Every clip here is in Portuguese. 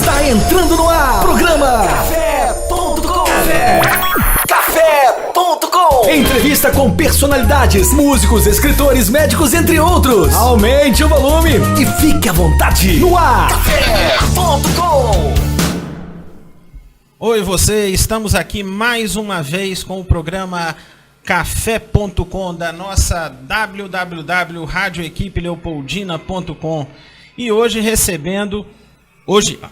Está entrando no ar. Programa Café.com. Café.com. Entrevista com personalidades, músicos, escritores, médicos, entre outros. Aumente o volume e fique à vontade. No ar. Café.com. Oi você, estamos aqui mais uma vez com o programa Café.com da nossa www.radioequipeleopoldina.com e hoje recebendo,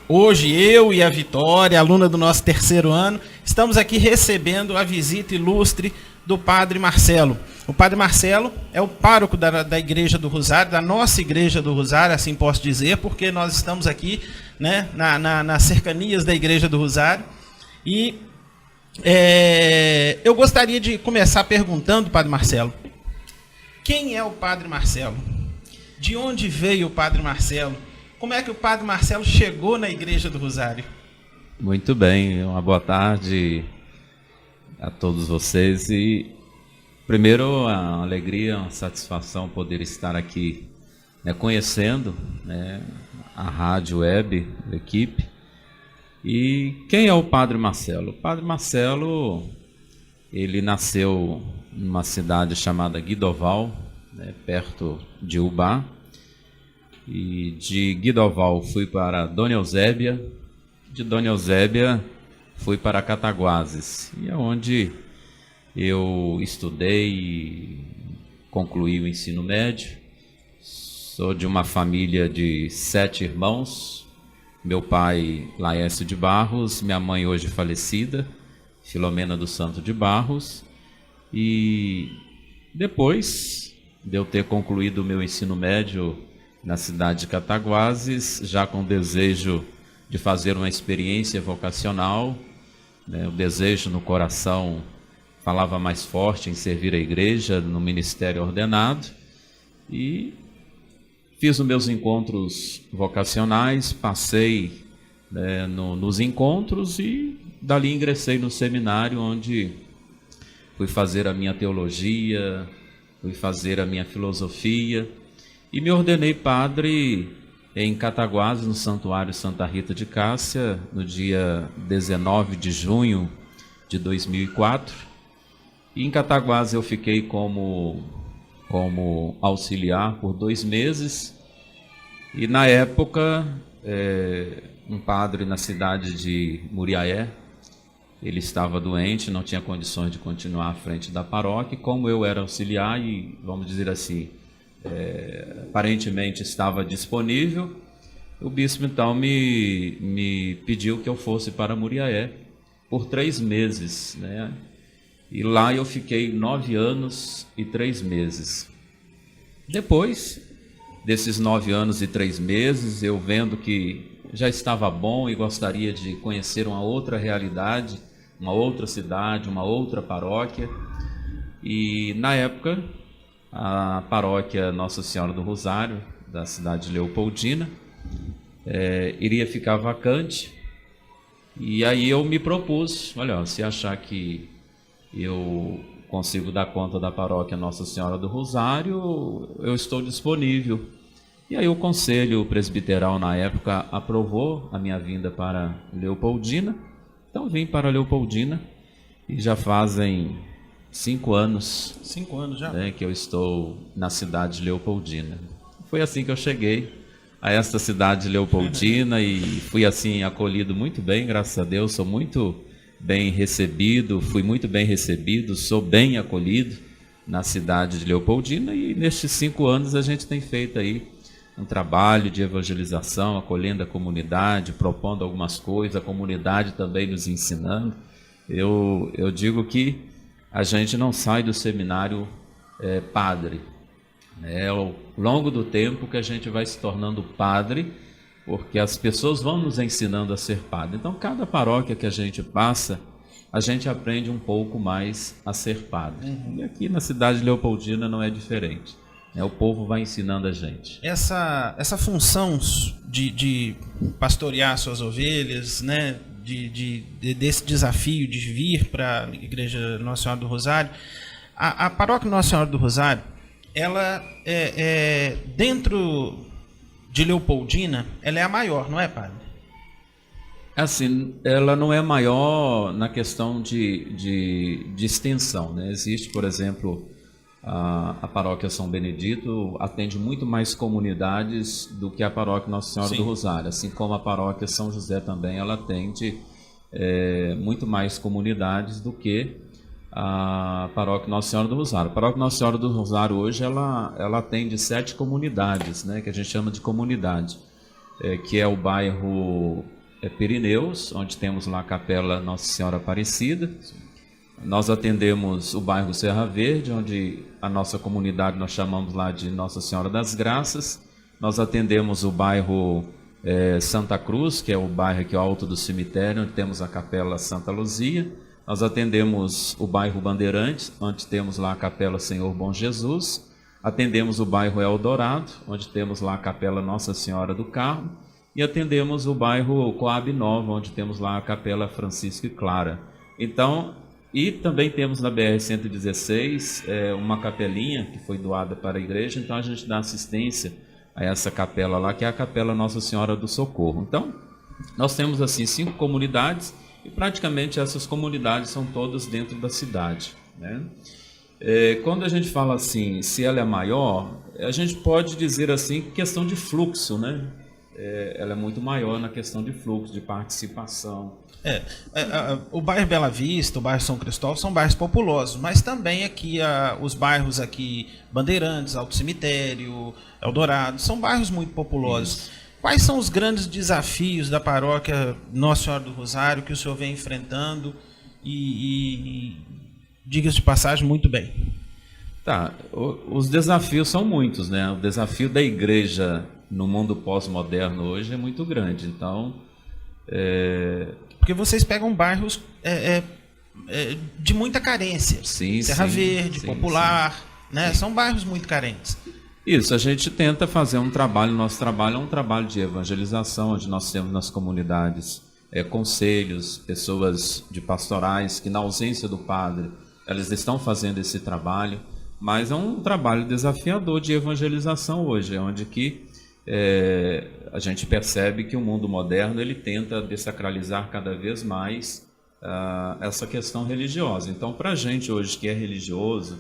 hoje eu e a Vitória, aluna do nosso terceiro ano, estamos aqui recebendo a visita ilustre do Padre Marcelo. O Padre Marcelo é o pároco da Igreja do Rosário, da nossa Igreja do Rosário, assim posso dizer, porque nós estamos aqui, né, nas cercanias da Igreja do Rosário. E eu gostaria de começar perguntando, Padre Marcelo, quem é o Padre Marcelo? De onde veio o Padre Marcelo? Como é que o Padre Marcelo chegou na Igreja do Rosário? Muito bem, uma boa tarde a todos vocês. E primeiro, a alegria, a satisfação poder estar aqui, né, conhecendo, né, a rádio web, a equipe. E quem é o Padre Marcelo? O Padre Marcelo, ele nasceu numa cidade chamada Guidoval, né, perto de Ubá. E de Guidoval fui para Dona Eusébia, de Dona Eusébia fui para Cataguases, e é onde eu estudei e concluí o ensino médio. Sou de uma família de 7 irmãos. Meu pai, Laércio de Barros, minha mãe hoje falecida, Filomena do Santo de Barros. E depois de eu ter concluído o meu ensino médio na cidade de Cataguases, já com o desejo de fazer uma experiência vocacional, né, o desejo no coração falava mais forte em servir a igreja no ministério ordenado, e fiz os meus encontros vocacionais, passei, né, nos encontros, e dali ingressei no seminário, onde fui fazer a minha teologia, fui fazer a minha filosofia, e me ordenei padre em Cataguases, no Santuário Santa Rita de Cássia, no dia 19 de junho de 2004. E em Cataguases eu fiquei como auxiliar por 2 meses. E na época, um padre na cidade de Muriaé, ele estava doente, não tinha condições de continuar à frente da paróquia. Como eu era auxiliar e, vamos dizer assim, aparentemente estava disponível, o bispo então me pediu que eu fosse para Muriaé por 3 meses, né? E lá eu fiquei 9 anos e 3 meses. Depois desses 9 anos e 3 meses, eu vendo que já estava bom e gostaria de conhecer uma outra realidade, uma outra cidade, uma outra paróquia. E na época, a paróquia Nossa Senhora do Rosário, da cidade de Leopoldina, iria ficar vacante. E aí eu me propus, olha, se achar que eu consigo dar conta da paróquia Nossa Senhora do Rosário, eu estou disponível. E aí o conselho presbiteral na época aprovou a minha vinda para Leopoldina. Então vim para Leopoldina e já fazem 5 anos. 5 anos já? Né, que eu estou na cidade de Leopoldina. Foi assim que eu cheguei a esta cidade de Leopoldina e fui assim acolhido muito bem, graças a Deus. Sou muito bem recebido, fui muito bem recebido, sou bem acolhido na cidade de Leopoldina, e nestes 5 anos a gente tem feito aí um trabalho de evangelização, acolhendo a comunidade, propondo algumas coisas, a comunidade também nos ensinando. Eu digo que a gente não sai do seminário padre. É ao longo do tempo que a gente vai se tornando padre, porque as pessoas vão nos ensinando a ser padre. Então, cada paróquia que a gente passa, a gente aprende um pouco mais a ser padre. E aqui na cidade de Leopoldina não é diferente. O povo vai ensinando a gente. Essa função de pastorear suas ovelhas, né, desse desafio de vir para a Igreja Nossa Senhora do Rosário, a paróquia Nossa Senhora do Rosário, ela dentro de Leopoldina, ela é a maior, não é, padre? Assim, ela não é maior na questão de extensão, né? Existe, por exemplo, a paróquia São Benedito atende muito mais comunidades do que a paróquia Nossa Senhora Sim. do Rosário, assim como a paróquia São José também, ela atende muito mais comunidades do que a paróquia Nossa Senhora do Rosário. A paróquia Nossa Senhora do Rosário hoje ela atende 7 comunidades, né, que a gente chama de comunidade, que é o bairro Pirineus, onde temos lá a Capela Nossa Senhora Aparecida. Nós atendemos o bairro Serra Verde, onde a nossa comunidade nós chamamos lá de Nossa Senhora das Graças. Nós atendemos o bairro Santa Cruz, que é o bairro aqui ao alto do cemitério, onde temos a Capela Santa Luzia. Nós atendemos o bairro Bandeirantes, onde temos lá a Capela Senhor Bom Jesus. Atendemos o bairro Eldorado, onde temos lá a Capela Nossa Senhora do Carmo. E atendemos o bairro Coab Nova, onde temos lá a Capela Francisco e Clara. Então, e também temos na BR-116 uma capelinha que foi doada para a igreja, então a gente dá assistência a essa capela lá, que é a Capela Nossa Senhora do Socorro. Então, nós temos assim 5 comunidades e praticamente essas comunidades são todas dentro da cidade, né? Quando a gente fala assim, se ela é maior, a gente pode dizer assim, questão de fluxo, né? Ela é muito maior na questão de fluxo, de participação. O bairro Bela Vista, o bairro São Cristóvão são bairros populosos, mas também aqui os bairros aqui, Bandeirantes, Alto Cemitério, Eldorado, são bairros muito populosos. Isso. Quais são os grandes desafios da paróquia Nossa Senhora do Rosário que o senhor vem enfrentando e diga-se de passagem, muito bem? Tá, os desafios são muitos, né? O desafio da igreja no mundo pós-moderno hoje é muito grande, então... Porque vocês pegam bairros de muita carência. Sim, Serra Verde, Popular, né? Sim. São bairros muito carentes. Isso, a gente tenta fazer um trabalho, nosso trabalho é um trabalho de evangelização, onde nós temos nas comunidades conselhos, pessoas de pastorais, que na ausência do padre, elas estão fazendo esse trabalho, mas é um trabalho desafiador de evangelização hoje, onde que a gente percebe que o mundo moderno ele tenta desacralizar cada vez mais essa questão religiosa. Então, para a gente hoje que é religioso,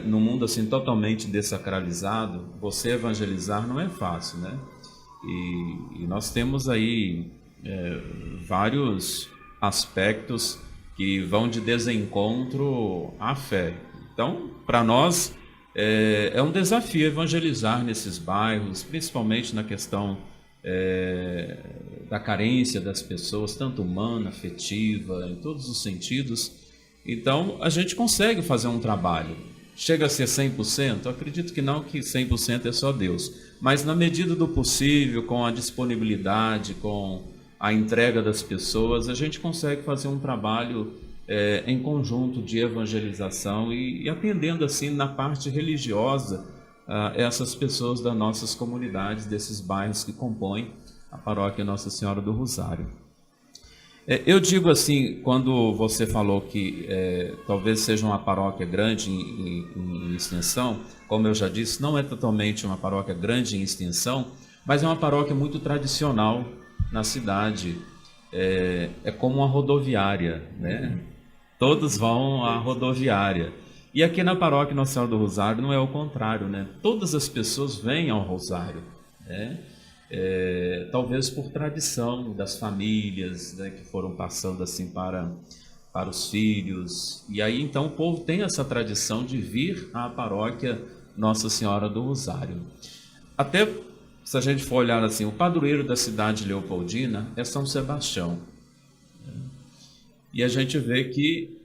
no mundo assim totalmente desacralizado, você evangelizar não é fácil, né? E nós temos aí vários aspectos que vão de desencontro à fé. Então, para nós é um desafio evangelizar nesses bairros, principalmente na questão da carência das pessoas, tanto humana, afetiva, em todos os sentidos. Então, a gente consegue fazer um trabalho. Chega a ser 100%? Eu acredito que não, que 100% é só Deus. Mas na medida do possível, com a disponibilidade, com a entrega das pessoas, a gente consegue fazer um trabalho em conjunto de evangelização e atendendo assim na parte religiosa essas pessoas das nossas comunidades, desses bairros que compõem a paróquia Nossa Senhora do Rosário. Eu digo assim, quando você falou que talvez seja uma paróquia grande em extensão, como eu já disse, não é totalmente uma paróquia grande em extensão, mas é uma paróquia muito tradicional na cidade. É como uma rodoviária, né? Todos vão à rodoviária. E aqui na paróquia Nossa Senhora do Rosário não é o contrário, né? Todas as pessoas vêm ao Rosário, né? Talvez por tradição das famílias, né, que foram passando assim para os filhos. E aí então o povo tem essa tradição de vir à paróquia Nossa Senhora do Rosário. Até se a gente for olhar assim, o padroeiro da cidade leopoldina é São Sebastião. E a gente vê que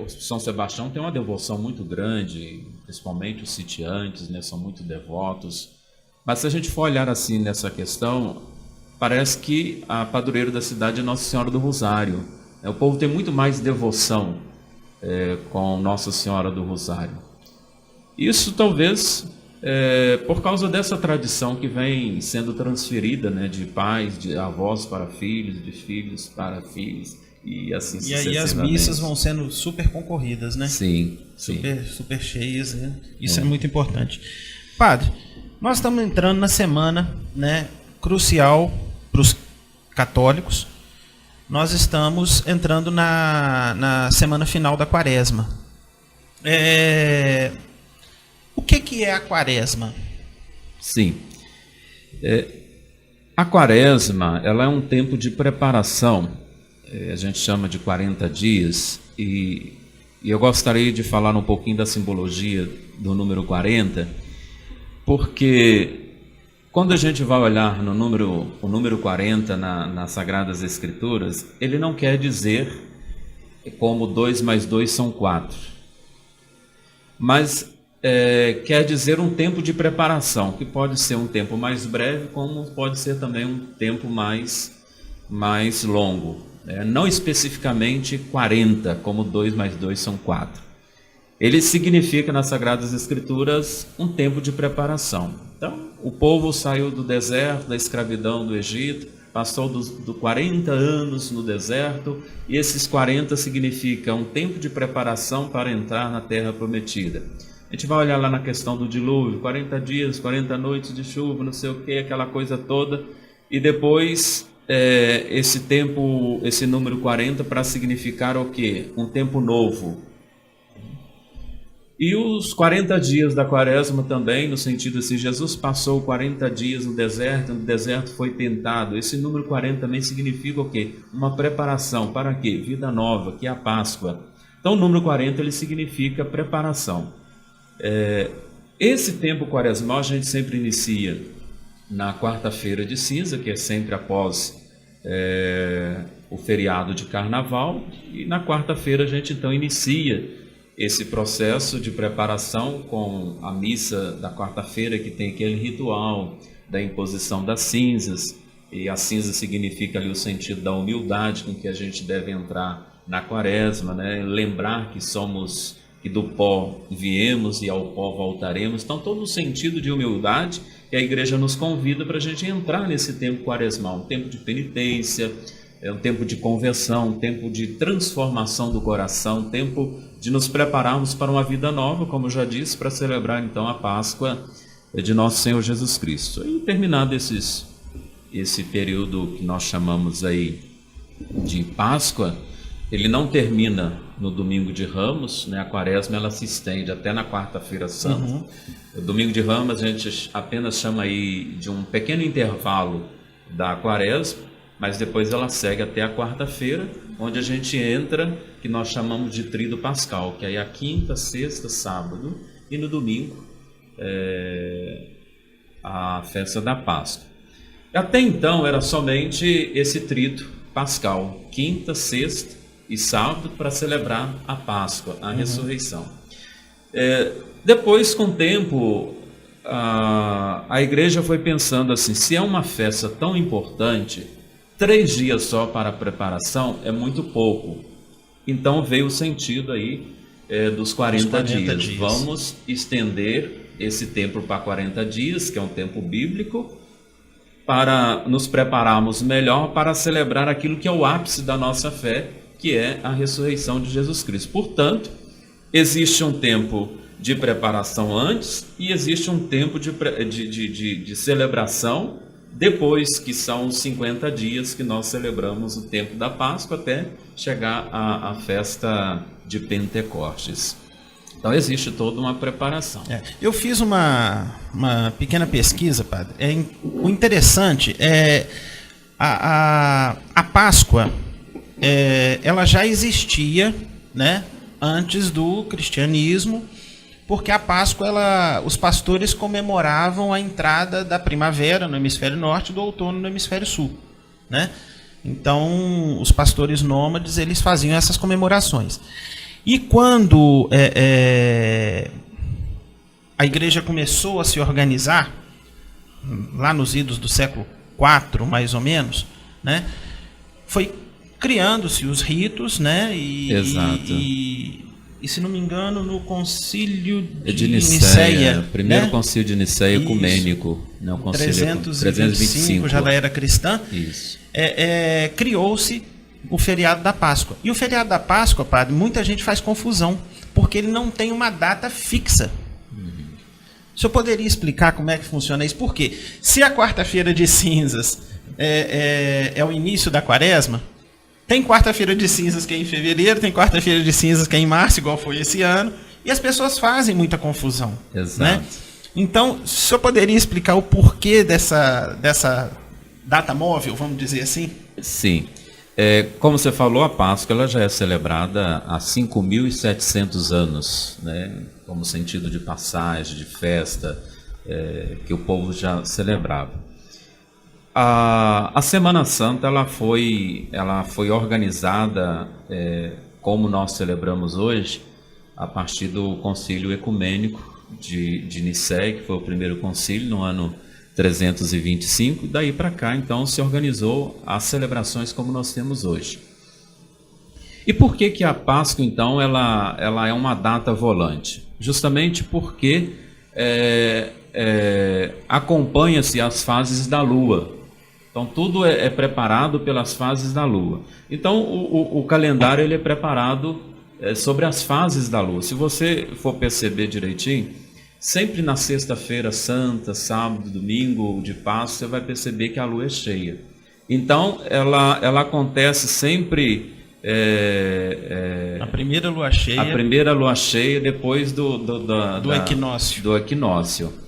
o São Sebastião tem uma devoção muito grande, principalmente os sitiantes, né, são muito devotos. Mas se a gente for olhar assim nessa questão, parece que a padroeira da cidade é Nossa Senhora do Rosário. O povo tem muito mais devoção com Nossa Senhora do Rosário. Isso talvez por causa dessa tradição que vem sendo transferida, né, de pais, de avós para filhos, de filhos para filhos, e assim sucessivamente. E aí as missas vão sendo super concorridas, né? Sim. Super cheias, né? Isso é muito importante. Padre, nós estamos entrando na semana, né, crucial para os católicos, nós estamos entrando na semana final da Quaresma. O que é a Quaresma? Sim. A Quaresma, ela é um tempo de preparação, a gente chama de 40 dias, e eu gostaria de falar um pouquinho da simbologia do número 40, porque quando a gente vai olhar o número 40 nas Sagradas Escrituras, ele não quer dizer como 2 mais 2 são 4, mas quer dizer um tempo de preparação, que pode ser um tempo mais breve, como pode ser também um tempo mais longo. Não especificamente 40, como 2 mais 2 são 4. Ele significa nas Sagradas Escrituras um tempo de preparação. Então, o povo saiu do deserto, da escravidão do Egito, passou dos 40 anos no deserto, e esses 40 significam um tempo de preparação para entrar na Terra Prometida. A gente vai olhar lá na questão do dilúvio, 40 dias, 40 noites de chuva, não sei o que, aquela coisa toda, e depois esse tempo, esse número 40 para significar o quê? Um tempo novo. E os 40 dias da Quaresma também, no sentido assim, Jesus passou 40 dias no deserto foi tentado. Esse número 40 também significa o quê? Uma preparação para quê? Vida nova, que é a Páscoa. Então o número 40 ele significa preparação. Esse tempo quaresmal a gente sempre inicia na quarta-feira de cinza, que é sempre após o feriado de carnaval, e na quarta-feira a gente então inicia esse processo de preparação com a missa da quarta-feira, que tem aquele ritual da imposição das cinzas, e a cinza significa ali o sentido da humildade com que a gente deve entrar na Quaresma, né? Lembrar que do pó viemos e ao pó voltaremos. Então todo o sentido de humildade que a igreja nos convida para a gente entrar nesse tempo quaresmal, um tempo de penitência, um tempo de conversão, um tempo de transformação do coração, um tempo de nos prepararmos para uma vida nova, como eu já disse, para celebrar então a Páscoa de nosso Senhor Jesus Cristo. E terminado esse período que nós chamamos aí de Páscoa, ele não termina no domingo de Ramos, né? A Quaresma ela se estende até na quarta-feira santa. O domingo de Ramos a gente apenas chama aí de um pequeno intervalo da Quaresma, mas depois ela segue até a quarta-feira, onde a gente entra, que nós chamamos de tríduo pascal, que aí é a quinta, sexta, sábado, e no domingo a festa da Páscoa. Até então era somente esse tríduo pascal, quinta, sexta e sábado, para celebrar a Páscoa, a ressurreição. Depois, com o tempo, a igreja foi pensando assim, se é uma festa tão importante, 3 dias só para a preparação é muito pouco. Então veio o sentido aí dos 40 dias. Vamos estender esse tempo para 40 dias, que é um tempo bíblico, para nos prepararmos melhor para celebrar aquilo que é o ápice da nossa fé, que é a ressurreição de Jesus Cristo. Portanto, existe um tempo de preparação antes e existe um tempo de celebração depois, que são os 50 dias que nós celebramos o tempo da Páscoa até chegar à festa de Pentecostes. Então existe toda uma preparação. Eu fiz uma pequena pesquisa, padre. O interessante é a Páscoa, ela já existia, né, antes do cristianismo, porque a Páscoa, os pastores comemoravam a entrada da primavera no hemisfério norte e do outono no hemisfério sul, né? Então, os pastores nômades, eles faziam essas comemorações. E quando a igreja começou a se organizar, lá nos idos do século IV, mais ou menos, né, foi criando-se os ritos, né? Exato. E se não me engano, no concílio de Nicéia, primeiro né? concílio de Nicéia ecumênico, né? O concílio 325 já da era cristã. Isso. Criou-se o feriado da Páscoa. E o feriado da Páscoa, padre, muita gente faz confusão, porque ele não tem uma data fixa. O senhor poderia explicar como é que funciona isso? Por quê? Se a quarta-feira de cinzas é o início da Quaresma, Tem quarta-feira de cinzas que é em fevereiro, tem quarta-feira de cinzas que é em março, igual foi esse ano, e as pessoas fazem muita confusão. Exato. Né? Então, o senhor poderia explicar o porquê dessa data móvel, vamos dizer assim? Sim. Como você falou, a Páscoa ela já é celebrada há 5.700 anos, né? Como sentido de passagem, de festa, que o povo já celebrava. A Semana Santa ela foi organizada, como nós celebramos hoje, a partir do Concílio Ecumênico de Nicéia, que foi o primeiro concílio no ano 325. Daí para cá, então, se organizou as celebrações como nós temos hoje. E por que a Páscoa, então, ela é uma data volante? Justamente porque acompanha-se as fases da Lua. Então, tudo é preparado pelas fases da Lua. Então, o calendário ele é preparado sobre as fases da Lua. Se você for perceber direitinho, sempre na sexta-feira santa, sábado, domingo de Páscoa, você vai perceber que a Lua é cheia. Então, ela acontece sempre... a primeira lua cheia. A primeira lua cheia depois do equinócio. Do equinócio.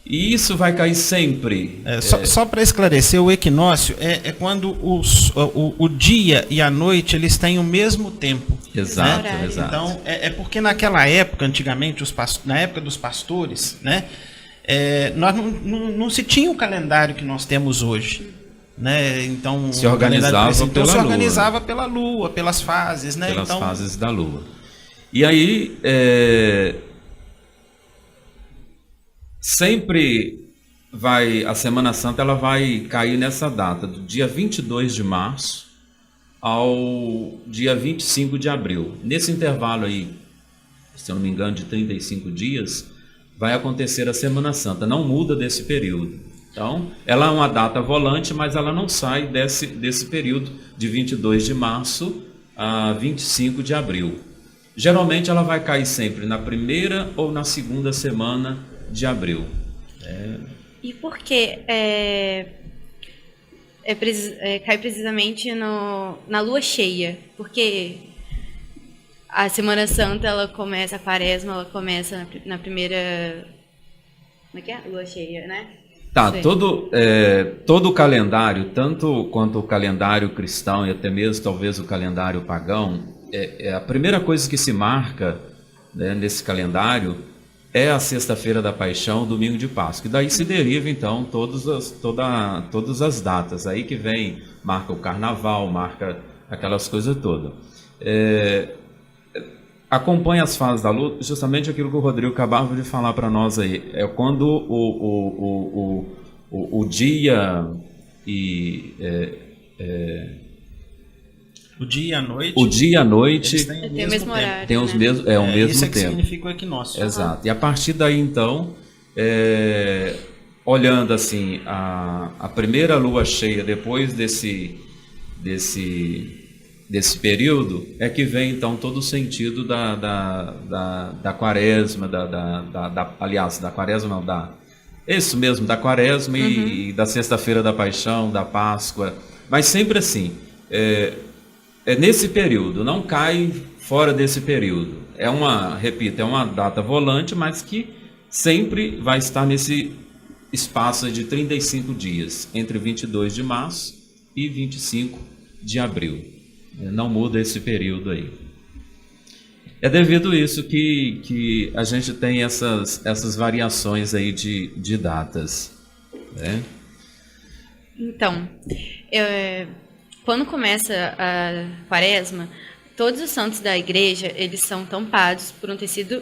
E isso vai cair sempre. Só para esclarecer, o equinócio é quando o dia e a noite eles têm o mesmo tempo. Exato, né? exato. Então, porque naquela época, antigamente, na época dos pastores, né, nós não se tinha o calendário que nós temos hoje. Né? Então, se organizava pela lua, pelas fases. Né? Pelas fases da lua. E aí... sempre a Semana Santa ela vai cair nessa data, do dia 22 de março ao dia 25 de abril. Nesse intervalo aí, se eu não me engano, de 35 dias, vai acontecer a Semana Santa. Não muda desse período. Então, ela é uma data volante, mas ela não sai desse período de 22 de março a 25 de abril. Geralmente ela vai cair sempre na primeira ou na segunda semana de abril. E por que cai precisamente na lua cheia? Porque a Semana Santa, a Quaresma, ela começa na primeira... Como é que é? Lua cheia, né? Tá, todo o calendário, tanto quanto o calendário cristão e até mesmo talvez o calendário pagão, a primeira coisa que se marca, né, nesse calendário é a Sexta-feira da Paixão, o Domingo de Páscoa. E daí se deriva, então, todas as datas. Aí que vem, marca o Carnaval, marca aquelas coisas todas. Acompanha as fases da Lua, justamente aquilo que o Rodrigo acabava de falar para nós aí. É quando o dia e... o dia e a noite. O dia e a noite tem o mesmo horário. Tem os mesmos, o mesmo isso tempo. Que significa o equinócio. Exato. E a partir daí, então, olhando assim, a primeira lua cheia depois desse período, é que vem então todo o sentido da Quaresma, aliás, da Quaresma não, isso mesmo, da Quaresma e da Sexta-feira da Paixão, da Páscoa, mas sempre assim, nesse período, não cai fora desse período. Repito, é uma data volante, mas que sempre vai estar nesse espaço de 35 dias, entre 22 de março e 25 de abril. Não muda esse período aí. É devido a isso que a gente tem essas variações aí de datas. Né? Então, quando começa a Quaresma, todos os santos da igreja, eles são tampados por um tecido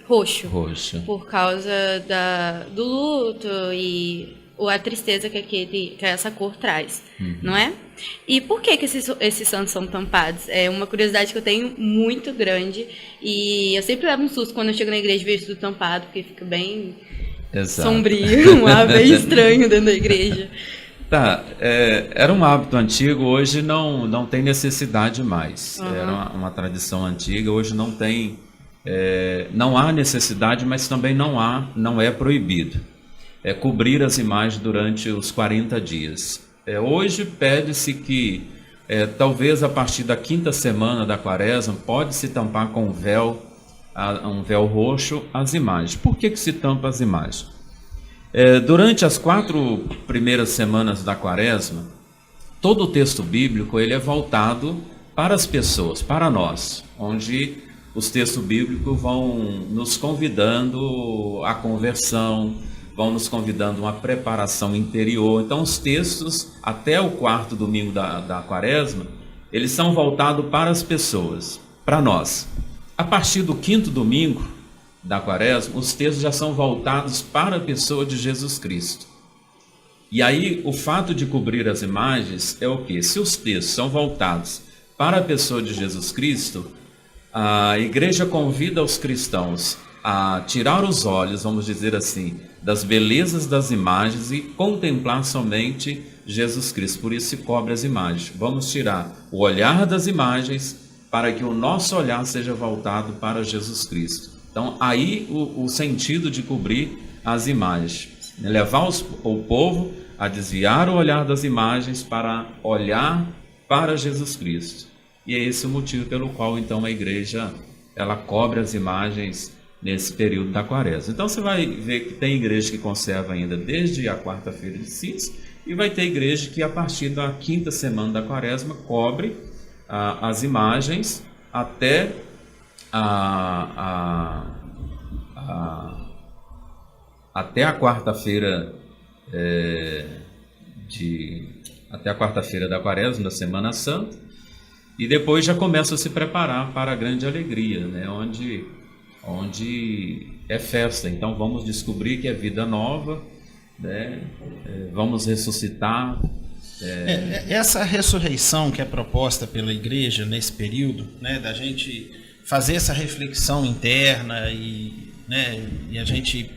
roxo. Por causa do luto e a tristeza que essa cor traz, não é? E por que esses santos são tampados? É uma curiosidade que eu tenho muito grande, e eu sempre levo um susto quando eu chego na igreja e vejo tudo tampado, porque fica bem sombrio, um ar bem estranho dentro da igreja. Tá, era um hábito antigo, hoje não tem necessidade mais. Era uma tradição antiga, hoje não tem, não há necessidade, mas também não é proibido. Cobrir as imagens durante os 40 dias. Hoje pede-se que talvez a partir da 5ª semana da quaresma, pode-se tampar com um véu roxo as imagens. Por que se tampa as imagens? Durante as 4 primeiras semanas da quaresma, todo o texto bíblico ele é voltado para as pessoas, para nós, onde os textos bíblicos vão nos convidando à conversão, vão nos convidando a uma preparação interior. Então os textos, até o 4º domingo da quaresma, eles são voltados para as pessoas, para nós. A partir do 5º domingo da quaresma, os textos já são voltados para a pessoa de Jesus Cristo. E aí o fato de cobrir as imagens é o quê? Se os textos são voltados para a pessoa de Jesus Cristo, a igreja convida os cristãos a tirar os olhos, vamos dizer assim, das belezas das imagens e contemplar somente Jesus Cristo. Por isso se cobre as imagens. Vamos tirar o olhar das imagens para que o nosso olhar seja voltado para Jesus Cristo. Então, aí o sentido de cobrir as imagens, levar o povo a desviar o olhar das imagens para olhar para Jesus Cristo. E é esse o motivo pelo qual, então, a igreja ela cobre as imagens nesse período da quaresma. Então, você vai ver que tem igreja que conserva ainda desde a quarta-feira de cinzas e vai ter igreja que, a partir da 5ª semana da quaresma, cobre as imagens até até a quarta-feira até a quarta-feira da quaresma, da Semana Santa, e depois já começa a se preparar para a grande alegria, né? onde é festa. Então vamos descobrir que é vida nova, né? Vamos ressuscitar. Essa ressurreição que é proposta pela igreja nesse período, né, da gente fazer essa reflexão interna e a gente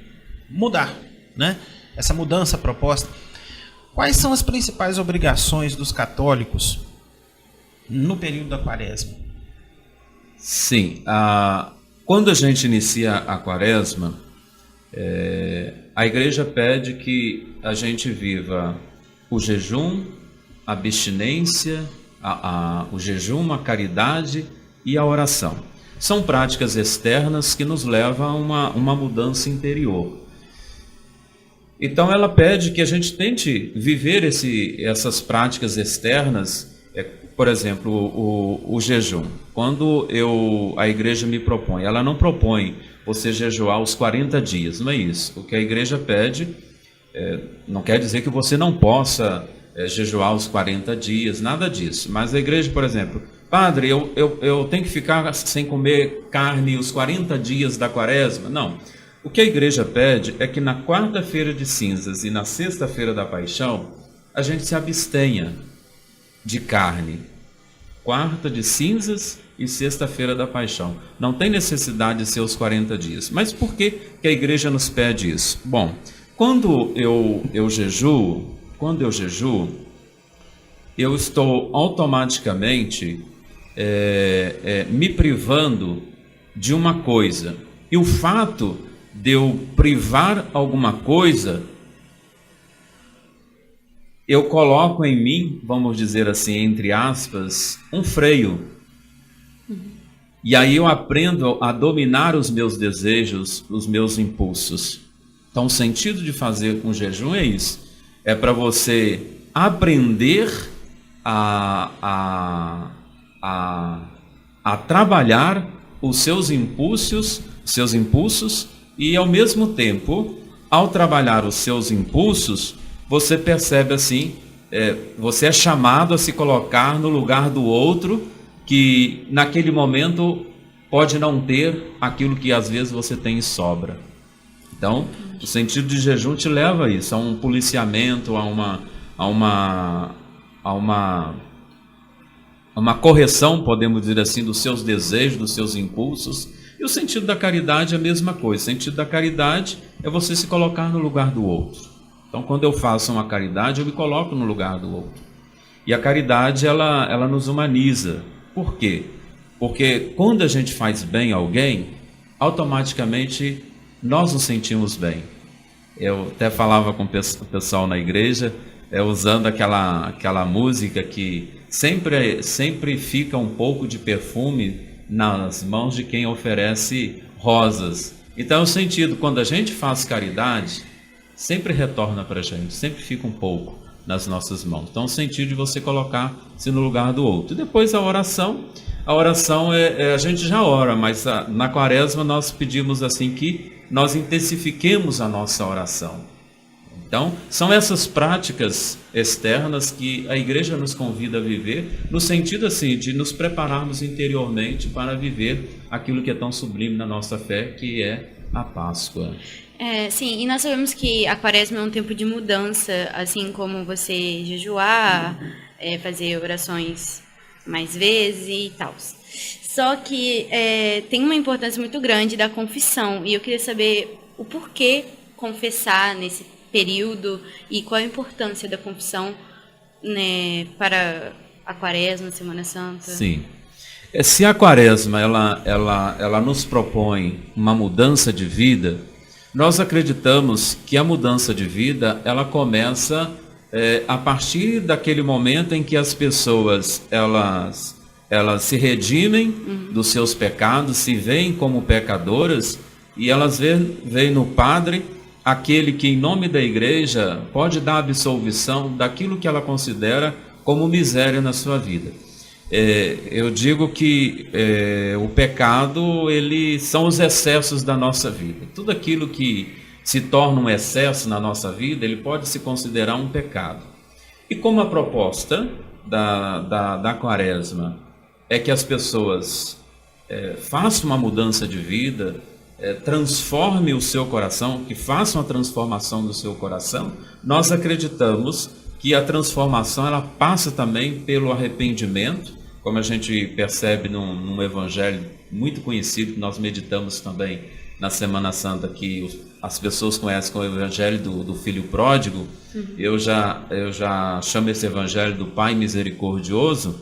mudar, né, essa mudança proposta. Quais são as principais obrigações dos católicos no período da quaresma? Sim, quando a gente inicia a quaresma, a igreja pede que a gente viva o jejum, a abstinência, o jejum, a caridade e a oração. São práticas externas que nos levam a uma mudança interior. Então ela pede que a gente tente viver essas práticas externas, por exemplo, o jejum. Quando a igreja me propõe, ela não propõe você jejuar os 40 dias, não é isso. O que a igreja pede não quer dizer que você não possa jejuar os 40 dias, nada disso. Mas a igreja, por exemplo, padre, eu tenho que ficar sem comer carne os 40 dias da quaresma? Não. O que a igreja pede é que na quarta-feira de cinzas e na sexta-feira da paixão, a gente se abstenha de carne. Quarta de cinzas e sexta-feira da paixão. Não tem necessidade de ser os 40 dias. Mas por que a igreja nos pede isso? Bom, quando eu jejuo, eu estou automaticamente me privando de uma coisa. E o fato de eu privar alguma coisa, eu coloco em mim, vamos dizer assim, entre aspas, um freio. E aí eu aprendo a dominar os meus desejos, os meus impulsos. Então o sentido de fazer um jejum é isso. É para você aprender a trabalhar os seus impulsos e, ao mesmo tempo, ao trabalhar os seus impulsos, você percebe assim, você é chamado a se colocar no lugar do outro que naquele momento pode não ter aquilo que às vezes você tem em sobra. Então, o sentido de jejum te leva a isso, a um policiamento, a uma correção, podemos dizer assim, dos seus desejos, dos seus impulsos. E o sentido da caridade é a mesma coisa. O sentido da caridade é você se colocar no lugar do outro. Então, quando eu faço uma caridade, eu me coloco no lugar do outro. E a caridade, ela nos humaniza. Por quê? Porque quando a gente faz bem a alguém, automaticamente nós nos sentimos bem. Eu até falava com o pessoal na igreja, usando aquela música que sempre fica um pouco de perfume nas mãos de quem oferece rosas. Então, é o sentido, quando a gente faz caridade, sempre retorna para a gente, sempre fica um pouco nas nossas mãos. Então, o sentido de você colocar-se no lugar do outro. E depois a oração a gente já ora, mas na quaresma nós pedimos assim que nós intensifiquemos a nossa oração. Então, são essas práticas externas que a igreja nos convida a viver, no sentido assim, de nos prepararmos interiormente para viver aquilo que é tão sublime na nossa fé, que é a Páscoa. Sim, e nós sabemos que a quaresma é um tempo de mudança, assim como você jejuar, fazer orações mais vezes e tal. Só que tem uma importância muito grande da confissão, e eu queria saber o porquê confessar nesse período e qual a importância da confissão, né, para a quaresma, Semana Santa. Sim. Se a quaresma ela nos propõe uma mudança de vida, nós acreditamos que a mudança de vida ela começa a partir daquele momento em que as pessoas elas se redimem dos seus pecados, se veem como pecadoras e elas veem no padre aquele que em nome da igreja pode dar absolvição daquilo que ela considera como miséria na sua vida. Eu digo que o pecado são os excessos da nossa vida. Tudo aquilo que se torna um excesso na nossa vida, ele pode se considerar um pecado. E como a proposta da quaresma é que as pessoas façam uma mudança de vida, transforme o seu coração, que façam a transformação do seu coração, nós acreditamos que a transformação ela passa também pelo arrependimento, como a gente percebe num evangelho muito conhecido que nós meditamos também na Semana Santa, que as pessoas conhecem como o evangelho do filho pródigo. Eu já chamo esse evangelho do Pai misericordioso,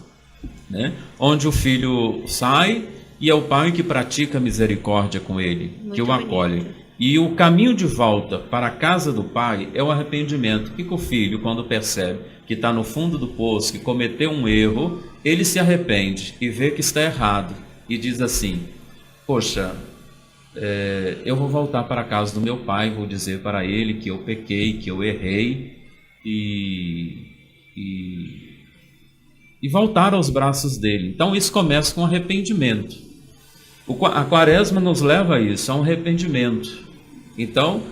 né? Onde o filho sai e é o pai que pratica misericórdia com ele, muito que o acolhe. Bonito. E o caminho de volta para a casa do pai é o arrependimento. O que o filho, quando percebe que está no fundo do poço, que cometeu um erro, ele se arrepende e vê que está errado e diz assim: poxa, eu vou voltar para a casa do meu pai, vou dizer para ele que eu pequei, que eu errei e voltar aos braços dele. Então isso começa com arrependimento. A quaresma nos leva a isso, a um arrependimento. Então,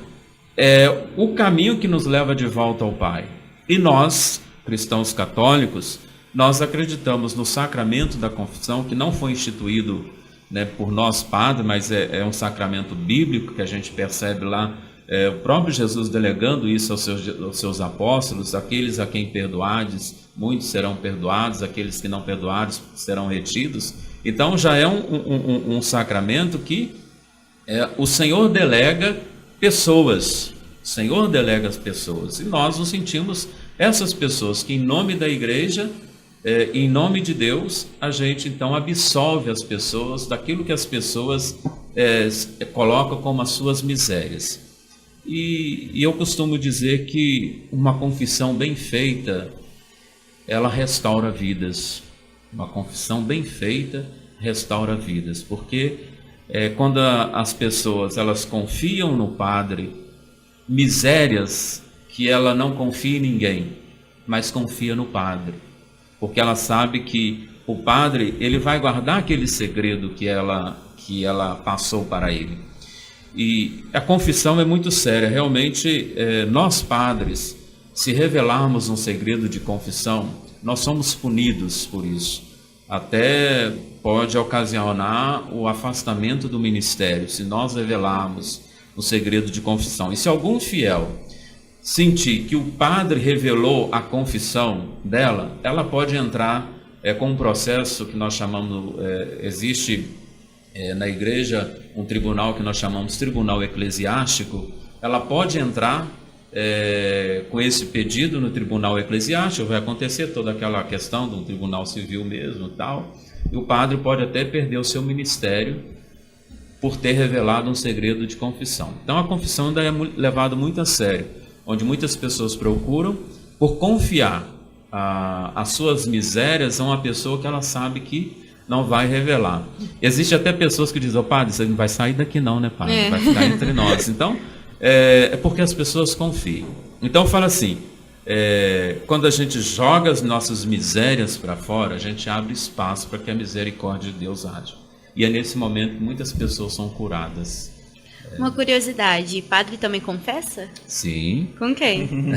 é o caminho que nos leva de volta ao Pai. E nós, cristãos católicos, nós acreditamos no sacramento da confissão, que não foi instituído, né, por nós padres, mas é um sacramento bíblico que a gente percebe lá, o próprio Jesus delegando isso aos seus apóstolos: aqueles a quem perdoardes, muitos serão perdoados, aqueles que não perdoardes serão retidos. Então já é um sacramento que o Senhor delega pessoas, o Senhor delega as pessoas, e nós nos sentimos essas pessoas que em nome da igreja, em nome de Deus, a gente então absolve as pessoas daquilo que as pessoas colocam como as suas misérias. E eu costumo dizer que uma confissão bem feita, ela restaura vidas. Uma confissão bem feita restaura vidas, porque quando as pessoas elas confiam no padre, misérias que ela não confia em ninguém, mas confia no padre, porque ela sabe que o padre ele vai guardar aquele segredo que ela passou para ele. E a confissão é muito séria. Realmente, nós padres, se revelarmos um segredo de confissão, nós somos punidos por isso. Até pode ocasionar o afastamento do ministério, se nós revelarmos o segredo de confissão. E se algum fiel sentir que o padre revelou a confissão dela, ela pode entrar com um processo que nós chamamos, existe na igreja um tribunal que nós chamamos tribunal eclesiástico. Ela pode entrar com esse pedido no tribunal eclesiástico, vai acontecer toda aquela questão de um tribunal civil mesmo, tal, e o padre pode até perder o seu ministério por ter revelado um segredo de confissão. Então a confissão ainda é levada muito a sério, onde muitas pessoas procuram por confiar as suas misérias a uma pessoa que ela sabe que não vai revelar. Existe até pessoas que dizem, padre, você não vai sair daqui não, né, padre? Vai ficar entre nós. Então, é porque as pessoas confiam. Então, fala assim, quando a gente joga as nossas misérias para fora, a gente abre espaço para que a misericórdia de Deus age. E é nesse momento que muitas pessoas são curadas. Uma curiosidade, padre também confessa? Sim. Com quem?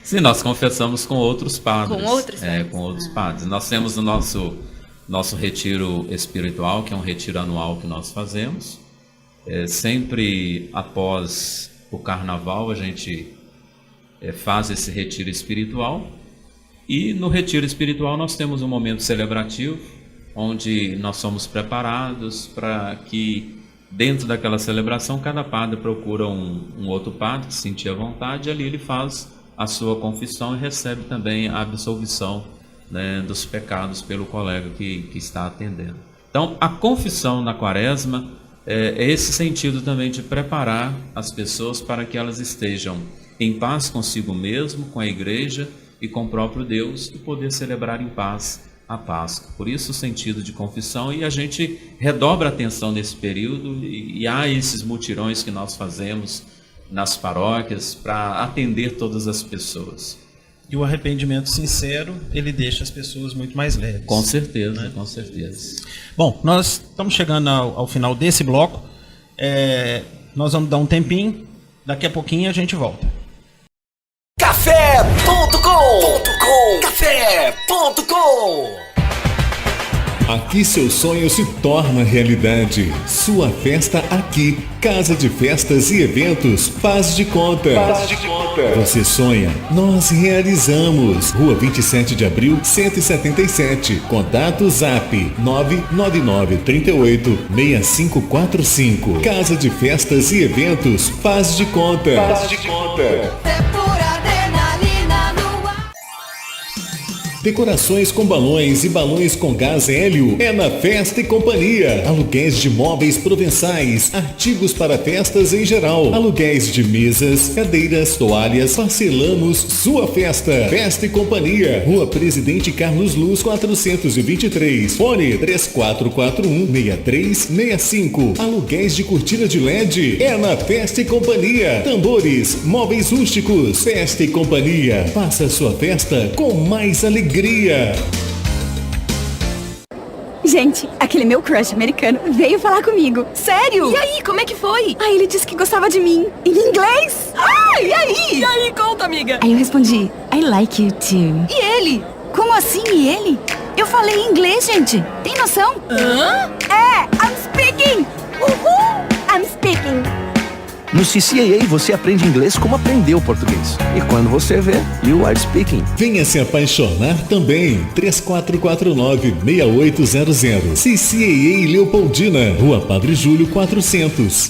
Sim, nós confessamos com outros padres. Com outros padres? Com outros padres. Nós temos o nosso retiro espiritual, que é um retiro anual que nós fazemos. Sempre após o carnaval a gente faz esse retiro espiritual. E no retiro espiritual nós temos um momento celebrativo, onde nós somos preparados para que dentro daquela celebração, cada padre procura um outro padre que se sentir à vontade, e ali ele faz a sua confissão e recebe também a absolvição, né, dos pecados pelo colega que está atendendo. Então, a confissão na quaresma é esse sentido também de preparar as pessoas para que elas estejam em paz consigo mesmo, com a igreja e com o próprio Deus, e poder celebrar em paz a Páscoa. Por isso o sentido de confissão, e a gente redobra a atenção nesse período, e há esses mutirões que nós fazemos nas paróquias para atender todas as pessoas. E o arrependimento sincero, ele deixa as pessoas muito mais leves. Com certeza, né? Com certeza. Bom, nós estamos chegando ao final desse bloco. Nós vamos dar um tempinho, daqui a pouquinho a gente volta. Café.com. Café.com. Aqui seu sonho se torna realidade. Sua festa aqui. Casa de Festas e Eventos Faz de Conta. Você sonha, nós realizamos. Rua 27 de Abril, 177. Contato Zap 999386545. Casa de Festas e Eventos Faz de Conta. Decorações com balões e balões com gás hélio é na Festa e Companhia. Aluguéis de móveis provençais, artigos para festas em geral, aluguéis de mesas, cadeiras, toalhas, parcelamos sua festa. Festa e Companhia, Rua Presidente Carlos Luz 423, fone 3441-6365. Aluguéis de cortina de LED é na Festa e Companhia. Tambores, móveis rústicos, Festa e Companhia. Faça sua festa com mais alegria. Gente, aquele meu crush americano veio falar comigo. Sério? E aí, como é que foi? Aí ele disse que gostava de mim. Em inglês. Ah, e aí? E aí, conta, amiga. Aí eu respondi, I like you too. E ele? Como assim, e ele? Eu falei em inglês, gente. Tem noção? Hã? I'm speaking. Uhul. I'm speaking. No CCAA você aprende inglês como aprendeu português. E quando você vê, you are speaking. Venha se apaixonar também. 3449-6800. CCAA Leopoldina, Rua Padre Júlio 400.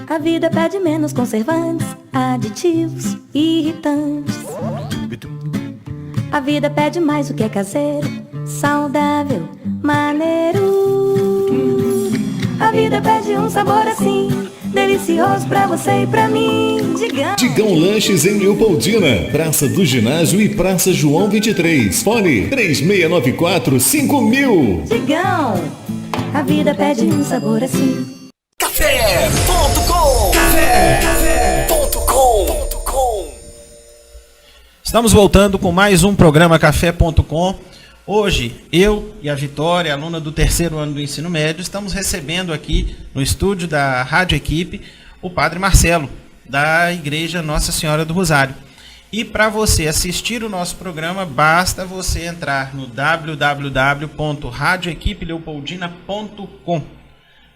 A vida pede menos conservantes, aditivos, irritantes. A vida pede mais o que é caseiro, saudável, maneiro. A vida pede um sabor assim, delicioso pra você e pra mim. Digão Lanches em Leopoldina, Praça do Ginásio e Praça João 23. Fone 3694-5000. Digão, a vida pede um sabor assim. Café.com. Café.com. Estamos voltando com mais um programa Café.com. Hoje, eu e a Vitória, aluna do terceiro ano do ensino médio, estamos recebendo aqui no estúdio da Rádio Equipe o Padre Marcelo, da Igreja Nossa Senhora do Rosário. E para você assistir o nosso programa, basta você entrar no www.radioequipeleopoldina.com.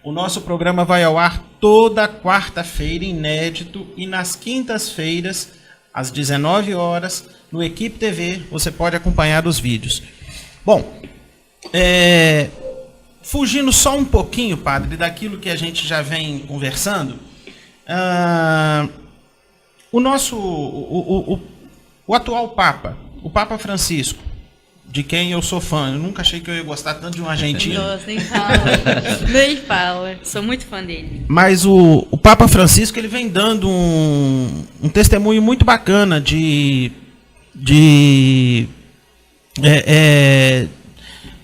O nosso programa vai ao ar toda quarta-feira, inédito, e nas quintas-feiras, às 19 horas, no Equipe TV, você pode acompanhar os vídeos. Bom, fugindo só um pouquinho, padre, daquilo que a gente já vem conversando, o atual Papa, o Papa Francisco, de quem eu sou fã. Eu nunca achei que eu ia gostar tanto de um argentino. Nossa, nem fala. Nem fala. Sou muito fã dele. Mas o Papa Francisco, ele vem dando um testemunho muito bacana de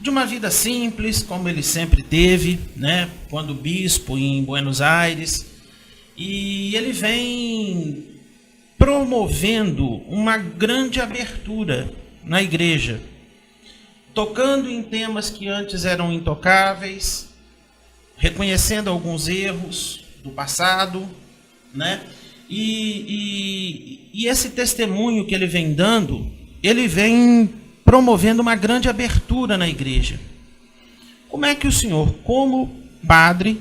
uma vida simples, como ele sempre teve, né? Quando bispo em Buenos Aires. E ele vem promovendo uma grande abertura na igreja, tocando em temas que antes eram intocáveis, reconhecendo alguns erros do passado, né? E esse testemunho que ele vem dando, ele vem promovendo uma grande abertura na igreja. Como é que o senhor, como padre,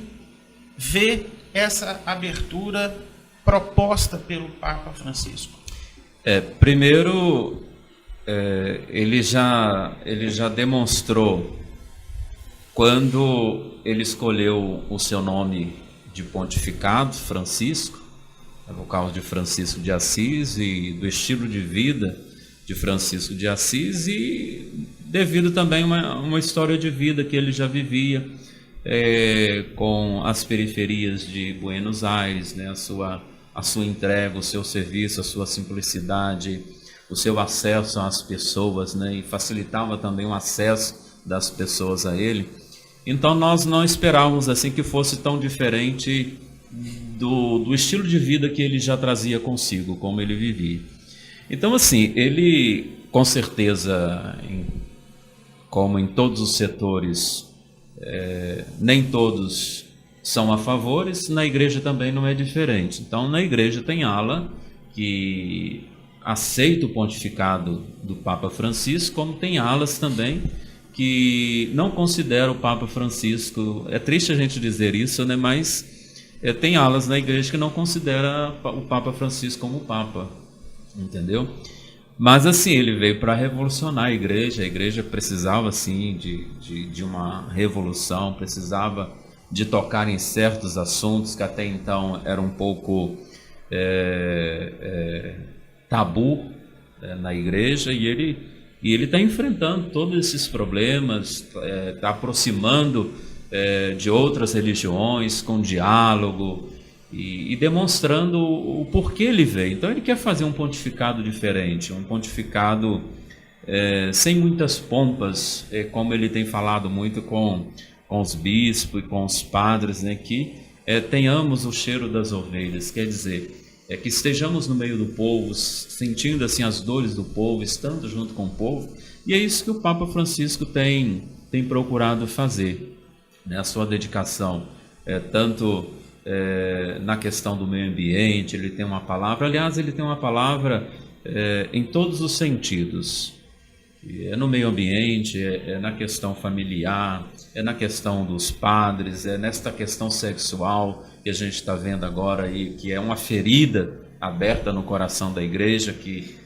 vê essa abertura proposta pelo Papa Francisco? Primeiro, ele já demonstrou, quando ele escolheu o seu nome de pontificado, Francisco, por causa de Francisco de Assis e do estilo de vida de Francisco de Assis, e devido também a uma história de vida que ele já vivia com as periferias de Buenos Aires, né, a sua entrega, o seu serviço, a sua simplicidade, o seu acesso às pessoas, né, e facilitava também o acesso das pessoas a ele. Então nós não esperávamos assim que fosse tão diferente do estilo de vida que ele já trazia consigo, como ele vivia. Então assim, ele com certeza, como em todos os setores, nem todos são a favores, na igreja também não é diferente. Então na igreja tem ala que aceita o pontificado do Papa Francisco, como tem alas também que não considera o Papa Francisco. É triste a gente dizer isso, né? Mas tem alas na igreja que não considera o Papa Francisco como Papa, entendeu? Mas assim, ele veio para revolucionar a igreja precisava assim de uma revolução, precisava de tocar em certos assuntos que até então eram um pouco tabu na igreja, e ele está enfrentando todos esses problemas, está aproximando de outras religiões com diálogo e demonstrando o porquê ele veio. Então ele quer fazer um pontificado diferente, um pontificado sem muitas pompas, como ele tem falado muito com os bispos e com os padres, né, que tenhamos o cheiro das ovelhas, quer dizer, que estejamos no meio do povo, sentindo assim as dores do povo, estando junto com o povo. E é isso que o Papa Francisco tem procurado fazer, né? A sua dedicação, tanto na questão do meio ambiente, ele tem uma palavra, aliás, ele tem uma palavra em todos os sentidos. No meio ambiente, na questão familiar, na questão dos padres, nesta questão sexual que a gente está vendo agora aí, que é uma ferida aberta no coração da igreja, que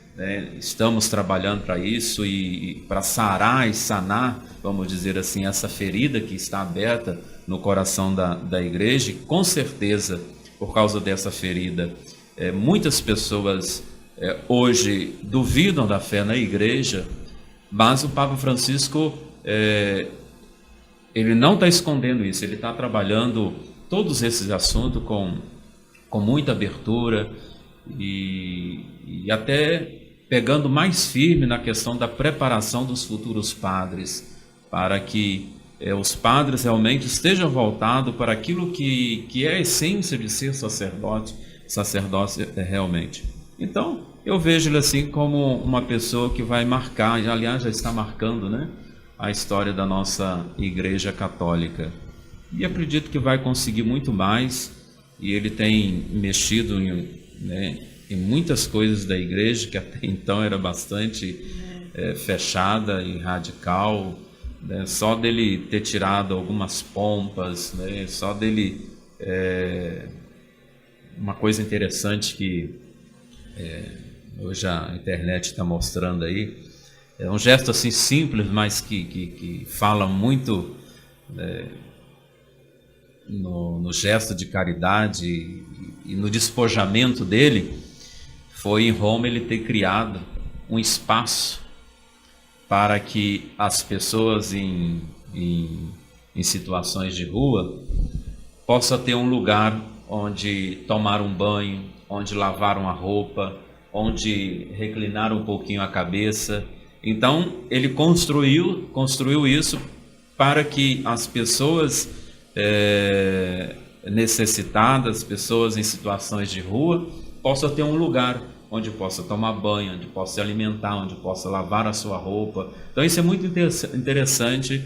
estamos trabalhando para isso e para sarar e sanar, vamos dizer assim, essa ferida que está aberta no coração da igreja. E com certeza, por causa dessa ferida, muitas pessoas hoje duvidam da fé na igreja, mas o Papa Francisco, ele não está escondendo isso, ele está trabalhando todos esses assuntos com muita abertura e até pegando mais firme na questão da preparação dos futuros padres, para que os padres realmente estejam voltados para aquilo que é a essência de ser sacerdócio realmente. Então, eu vejo ele assim como uma pessoa que vai marcar, aliás, já está marcando, né, a história da nossa Igreja Católica. E acredito que vai conseguir muito mais, e ele tem mexido em muitas coisas da igreja, que até então era bastante fechada e radical, né? Só dele ter tirado algumas pompas, né? Só dele... uma coisa interessante que hoje a internet está mostrando aí, é um gesto assim simples, mas que fala muito... No gesto de caridade e no despojamento dele, foi em Roma ele ter criado um espaço para que as pessoas em situações de rua possam ter um lugar onde tomar um banho, onde lavar uma roupa, onde reclinar um pouquinho a cabeça. Então, ele construiu isso para que as pessoas necessitadas, pessoas em situações de rua, possam ter um lugar onde possa tomar banho, onde possa se alimentar, onde possa lavar a sua roupa. Então, isso é muito interessante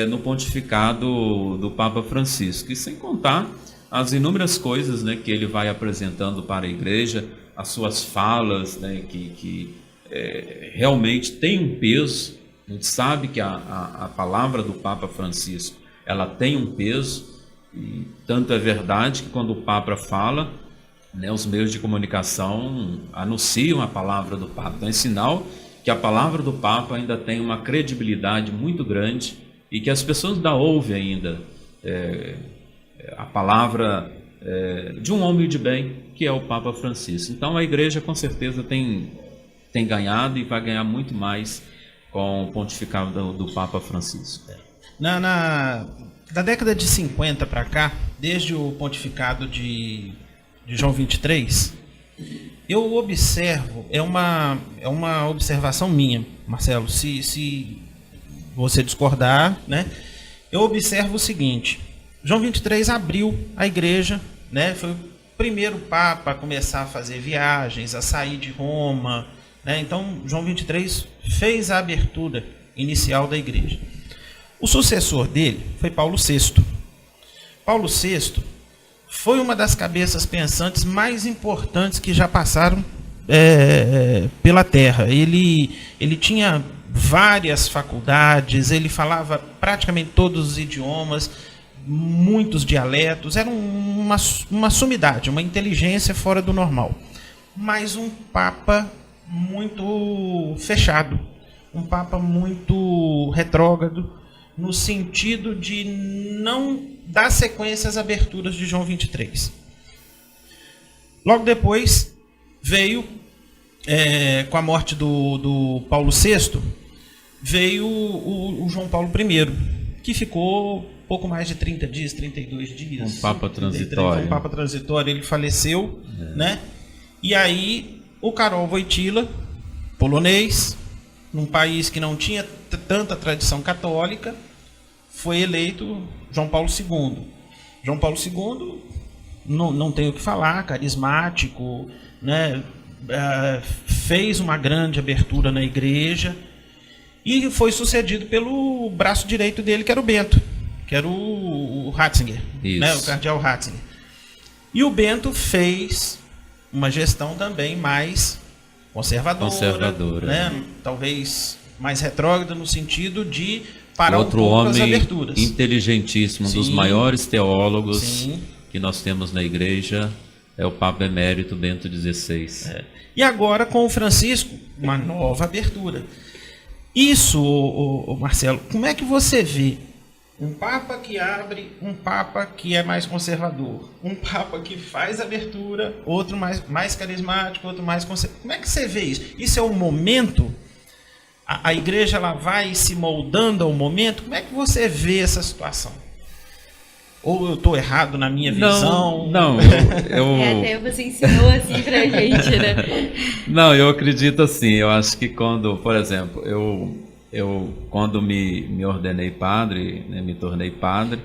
no pontificado do Papa Francisco. E sem contar as inúmeras coisas, né, que ele vai apresentando para a igreja, as suas falas, né, que realmente tem um peso. A gente sabe que a palavra do Papa Francisco, ela tem um peso, e tanto é verdade que quando o Papa fala, né, os meios de comunicação anunciam a palavra do Papa. Então é sinal que a palavra do Papa ainda tem uma credibilidade muito grande e que as pessoas ainda ouvem ainda a palavra de um homem de bem, que é o Papa Francisco. Então a igreja com certeza tem ganhado e vai ganhar muito mais com o pontificado do Papa Francisco. Da década de 50 para cá, desde o pontificado de João 23, eu observo, é uma observação minha, Marcelo, se você discordar, né? Eu observo o seguinte: João 23 abriu a igreja, né? Foi o primeiro Papa a começar a fazer viagens, a sair de Roma, né? Então, João 23 fez a abertura inicial da igreja. O sucessor dele foi Paulo VI. Paulo VI foi uma das cabeças pensantes mais importantes que já passaram pela Terra. Ele tinha várias faculdades, ele falava praticamente todos os idiomas, muitos dialetos, era uma sumidade, uma inteligência fora do normal. Mas um Papa muito fechado, um Papa muito retrógrado, no sentido de não dar sequência às aberturas de João 23. Logo depois veio, com a morte do Paulo VI, veio o João Paulo I, que ficou pouco mais de 30 dias, 32 dias. Um Papa transitório. Um Papa transitório, ele faleceu, né? E aí o Karol Wojtyła, polonês, num país que não tinha tanta tradição católica, foi eleito João Paulo II. João Paulo II, não tenho o que falar, carismático, né? Fez uma grande abertura na igreja e foi sucedido pelo braço direito dele, que era o Bento, que era o Ratzinger, né? O cardeal Ratzinger. E o Bento fez uma gestão também mais conservadora. Né? Talvez mais retrógrada no sentido de parar outro um pouco homem as aberturas. Inteligentíssimo, um dos Sim. maiores teólogos Sim. que nós temos na igreja, é o Papa Emérito Bento XVI. E agora com o Francisco, uma nova abertura. Isso, Marcelo, como é que você vê um Papa que abre, um Papa que é mais conservador, um Papa que faz abertura, outro mais carismático, outro mais conservador? Como é que você vê isso? Isso é um momento? A igreja ela vai se moldando ao momento? Como é que você vê essa situação? Ou eu estou errado na minha visão? Não, Até você ensinou assim pra gente, né? Não, eu acredito assim. Eu acho que quando, por exemplo, eu quando me ordenei padre, né, me tornei padre,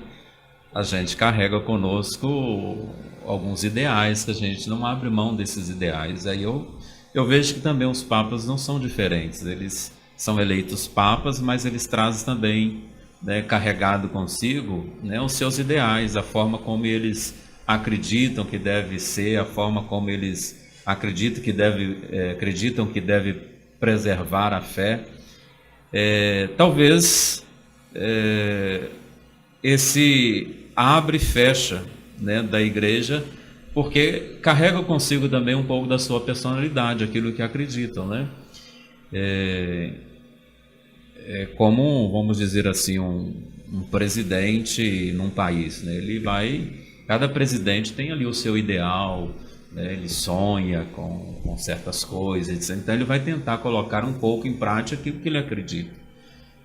a gente carrega conosco alguns ideais, que a gente não abre mão desses ideais. Aí eu vejo que também os papas não são diferentes. Eles são eleitos papas, mas eles trazem também, né, carregado consigo, né, os seus ideais, a forma como eles acreditam que deve ser, a forma como eles acreditam que deve preservar a fé. Talvez esse abre e fecha, né, da igreja, porque carrega consigo também um pouco da sua personalidade, aquilo que acreditam, né? Como, vamos dizer assim, um presidente num país, né? Cada presidente tem ali o seu ideal, né? Ele sonha com certas coisas, então ele vai tentar colocar um pouco em prática aquilo que ele acredita.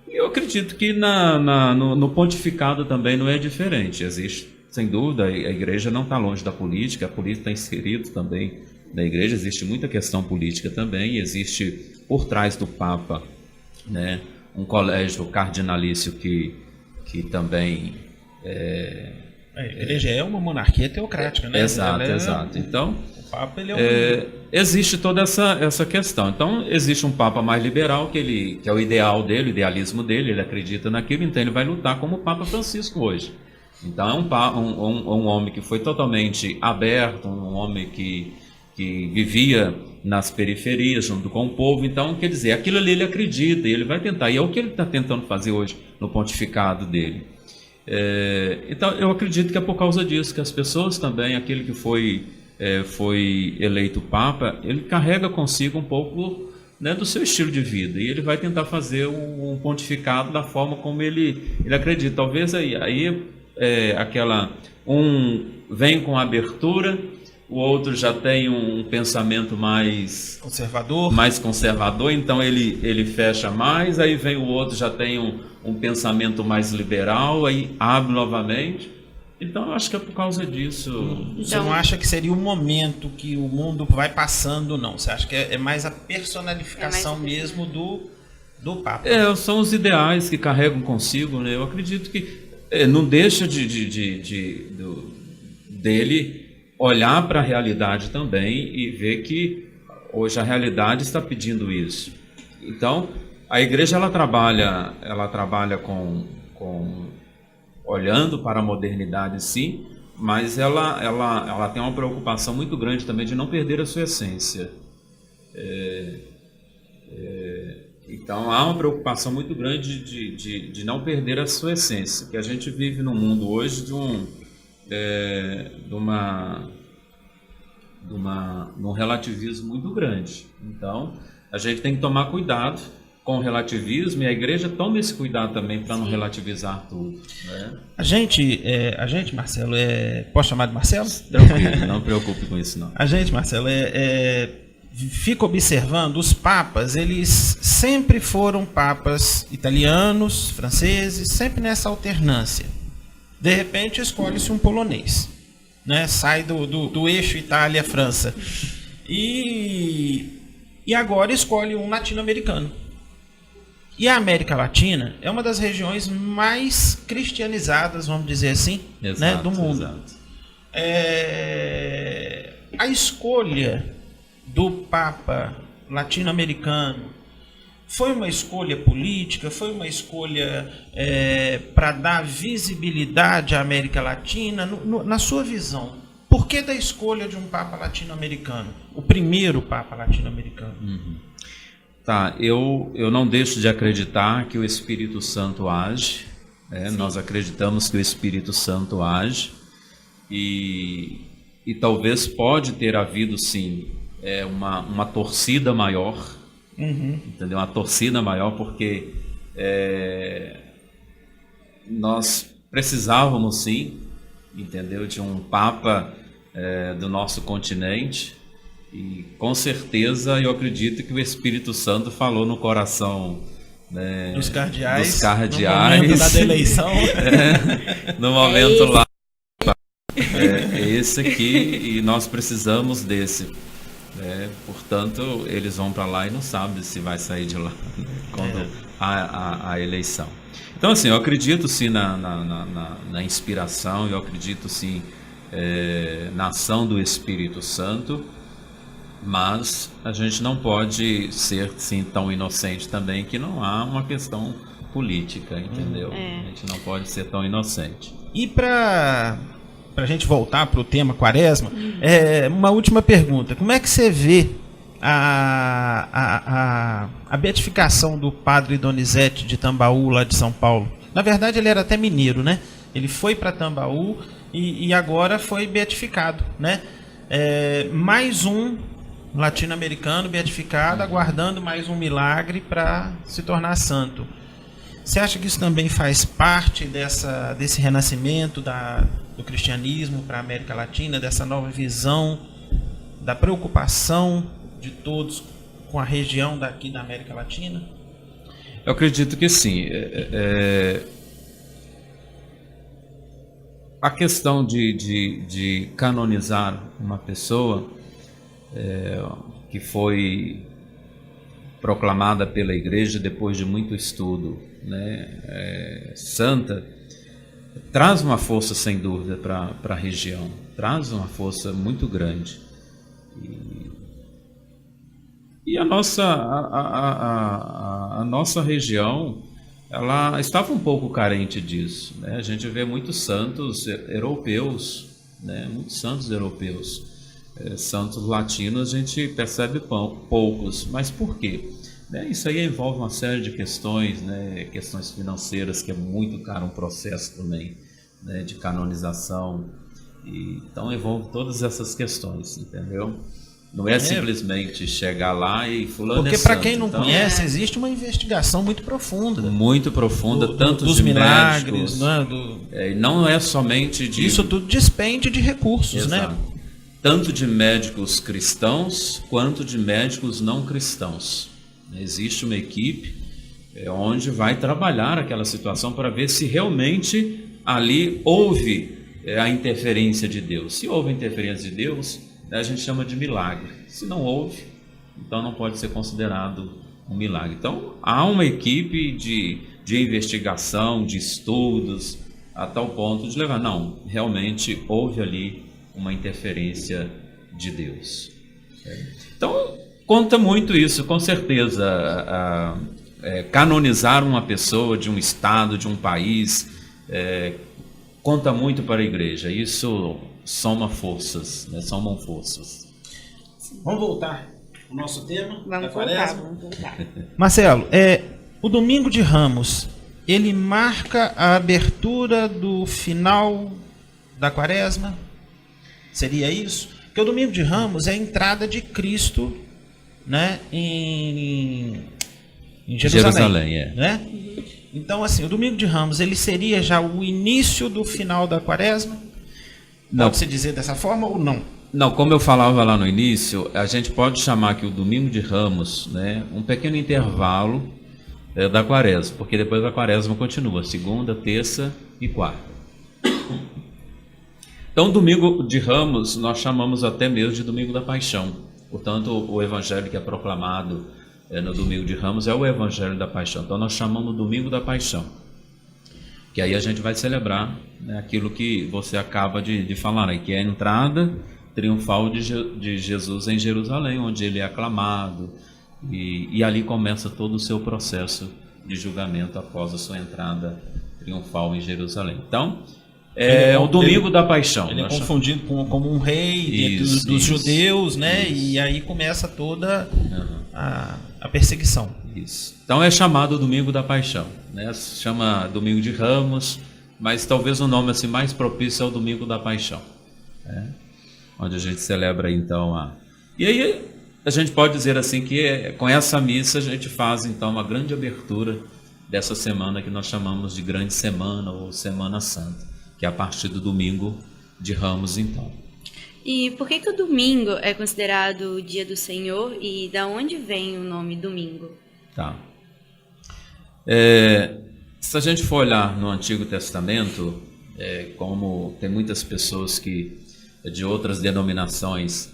E eu acredito que no pontificado também não é diferente. Existe, sem dúvida, a igreja não está longe da política, a política está inserida também na igreja, existe muita questão política também, existe por trás do Papa, né, um colégio cardinalício que também... A igreja é uma monarquia teocrática, né? Exato. Então, o Papa, ele existe toda essa questão. Então, existe um Papa mais liberal, que é o ideal dele, o idealismo dele, ele acredita naquilo, então ele vai lutar como o Papa Francisco hoje. Então, é um homem que foi totalmente aberto, um homem que vivia nas periferias, junto com o povo. Então, quer dizer, aquilo ali ele acredita e ele vai tentar. E é o que ele está tentando fazer hoje no pontificado dele. Então, eu acredito que é por causa disso que as pessoas também, aquele que foi eleito Papa, ele carrega consigo um pouco, né, do seu estilo de vida. E ele vai tentar fazer um pontificado da forma como ele acredita. Talvez um vem com abertura, o outro já tem um pensamento mais conservador, então ele fecha mais, aí vem o outro, já tem um pensamento mais liberal, aí abre novamente. Então eu acho que é por causa disso. Você não acha que seria o momento que o mundo vai passando, não? Você acha que é mais a personalificação mesmo do Papa? São os ideais que carregam consigo, né? Eu acredito que não deixa dele olhar para a realidade também e ver que hoje a realidade está pedindo isso. Então, a igreja ela trabalha com olhando para a modernidade, sim, mas ela tem uma preocupação muito grande também de não perder a sua essência. Então, há uma preocupação muito grande de não perder a sua essência, que a gente vive num mundo hoje de um relativismo muito grande. Então, a gente tem que tomar cuidado com o relativismo, e a igreja toma esse cuidado também para não relativizar tudo, né? A gente, Marcelo, posso chamar de Marcelo? Tranquilo, não preocupe com isso, não. A gente, Marcelo, fica observando, os papas, eles sempre foram papas italianos, franceses, sempre nessa alternância. De repente, escolhe-se um polonês, né? Sai do eixo Itália-França. E agora escolhe um latino-americano. E a América Latina é uma das regiões mais cristianizadas, vamos dizer assim, exato, né, do mundo. Exato. A escolha do Papa latino-americano foi uma escolha política, foi uma escolha para dar visibilidade à América Latina? Na sua visão, por que da escolha de um Papa latino-americano? O primeiro Papa latino-americano? Tá, eu não deixo de acreditar que o Espírito Santo age, né? Nós acreditamos que o Espírito Santo age e talvez pode ter havido, sim, uma torcida maior, entendeu? Uma torcida maior, porque nós precisávamos, sim, entendeu? De um Papa do nosso continente. E com certeza eu acredito que o Espírito Santo falou no coração, né, dos cardeais, no momento da eleição. No momento lá. Esse aqui, e nós precisamos desse. Portanto, eles vão para lá e não sabem se vai sair de lá, né, quando a eleição. Então, assim, eu acredito sim na inspiração, eu acredito sim na ação do Espírito Santo. Mas a gente não pode ser sim tão inocente também, que não há uma questão política, entendeu? A gente não pode ser tão inocente. E para a gente voltar para o tema Quaresma, uma última pergunta. Como é que você vê a beatificação do padre Donizete de Tambaú, lá de São Paulo? Na verdade, ele era até mineiro, né? Ele foi para Tambaú e agora foi beatificado, né? Mais um latino-americano beatificado, aguardando mais um milagre para se tornar santo. Você acha que isso também faz parte desse renascimento do cristianismo para a América Latina, dessa nova visão da preocupação de todos com a região daqui da América Latina? Eu acredito que sim. A questão de canonizar uma pessoa que foi proclamada pela Igreja depois de muito estudo, né, santa, traz uma força sem dúvida para a região, traz uma força muito grande. E a nossa região, ela estava um pouco carente disso, né? A gente vê muitos santos europeus, né? Muitos santos europeus. Santos latinos a gente percebe poucos, mas por quê? Isso aí envolve uma série de questões, né? Questões financeiras, que é muito caro um processo também, né? De canonização, então envolve todas essas questões, entendeu? Não é simplesmente chegar lá e fulano porque é para santo. quem não Então, conhece, existe uma investigação muito profunda. Muito profunda, tanto dos de milagres, médicos, não é somente de... Isso tudo despende de recursos, Exato. né? Tanto de médicos cristãos, quanto de médicos não cristãos. Existe uma equipe onde vai trabalhar aquela situação para ver se realmente ali houve a interferência de Deus. Se houve interferência de Deus, a gente chama de milagre. Se não houve, então não pode ser considerado um milagre. Então, há uma equipe de investigação, de estudos, a tal ponto de levar, não, realmente houve ali uma interferência de Deus. Então, conta muito isso, com certeza. Canonizar uma pessoa de um estado, de um país, conta muito para a igreja. Isso somam forças. Vamos voltar ao nosso tema? Vamos voltar. Marcelo, o Domingo de Ramos, ele marca a abertura do final da Quaresma? Seria isso? Porque o Domingo de Ramos é a entrada de Cristo, né, em Jerusalém, né? Então, assim, o Domingo de Ramos, ele seria já o início do final da Quaresma? Pode-se dizer dessa forma ou não? Não, como eu falava lá no início, a gente pode chamar aqui o Domingo de Ramos, né, um pequeno intervalo da Quaresma, porque depois a Quaresma continua, segunda, terça e quarta. Então, Domingo de Ramos, nós chamamos até mesmo de Domingo da Paixão. Portanto, o evangelho que é proclamado no Domingo de Ramos é o evangelho da Paixão. Então, nós chamamos Domingo da Paixão. Que aí a gente vai celebrar, né, aquilo que você acaba de falar, né, que é a entrada triunfal de Jesus em Jerusalém, onde ele é aclamado. E ali começa todo o seu processo de julgamento após a sua entrada triunfal em Jerusalém. Então, o Domingo da Paixão. Ele é confundido como um rei dos judeus, né? Isso. E aí começa toda a perseguição. Isso. Então é chamado Domingo da Paixão, né? Se chama Domingo de Ramos, mas talvez o nome assim mais propício é o Domingo da Paixão, né? Onde a gente celebra então E aí a gente pode dizer assim que com essa missa a gente faz então uma grande abertura dessa semana que nós chamamos de Grande Semana ou Semana Santa, que é a partir do Domingo de Ramos, então. E por que o domingo é considerado o dia do Senhor e da onde vem o nome domingo? Tá. Se a gente for olhar no Antigo Testamento, como tem muitas pessoas que de outras denominações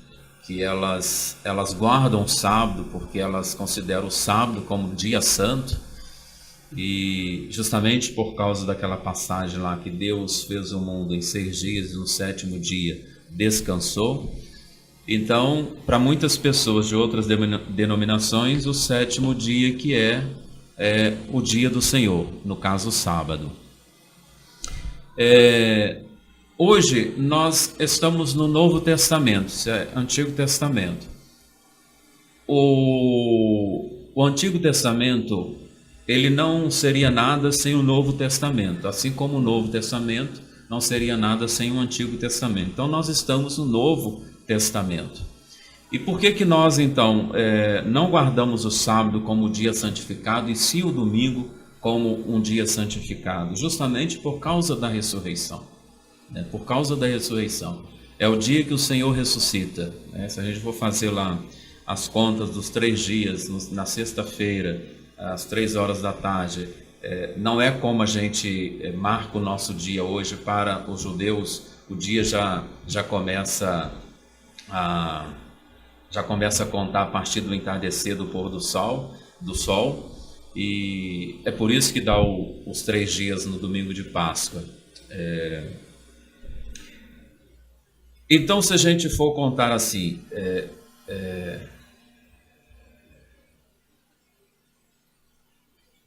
que elas guardam o sábado porque elas consideram o sábado como dia santo, e justamente por causa daquela passagem lá que Deus fez o mundo em 6 dias e no 7º dia descansou. Então, para muitas pessoas de outras denominações, o 7º dia que é o dia do Senhor, no caso o sábado. Hoje nós estamos no Novo Testamento, isso é Antigo Testamento. O Antigo Testamento, ele não seria nada sem o Novo Testamento, assim como o Novo Testamento não seria nada sem o Antigo Testamento. Então nós estamos no Novo Testamento. E por que nós então não guardamos o sábado como dia santificado e sim o domingo como um dia santificado? Justamente por causa da ressurreição, né? Por causa da ressurreição. é o dia que o Senhor ressuscita. Né? Se a gente for fazer lá as contas dos 3 dias, na sexta-feira, às 3 horas da tarde, não é como a gente marca o nosso dia hoje. Para os judeus, o dia já começa a contar a partir do entardecer do pôr do sol, e é por isso que dá os 3 dias no domingo de Páscoa. Então, se a gente for contar assim,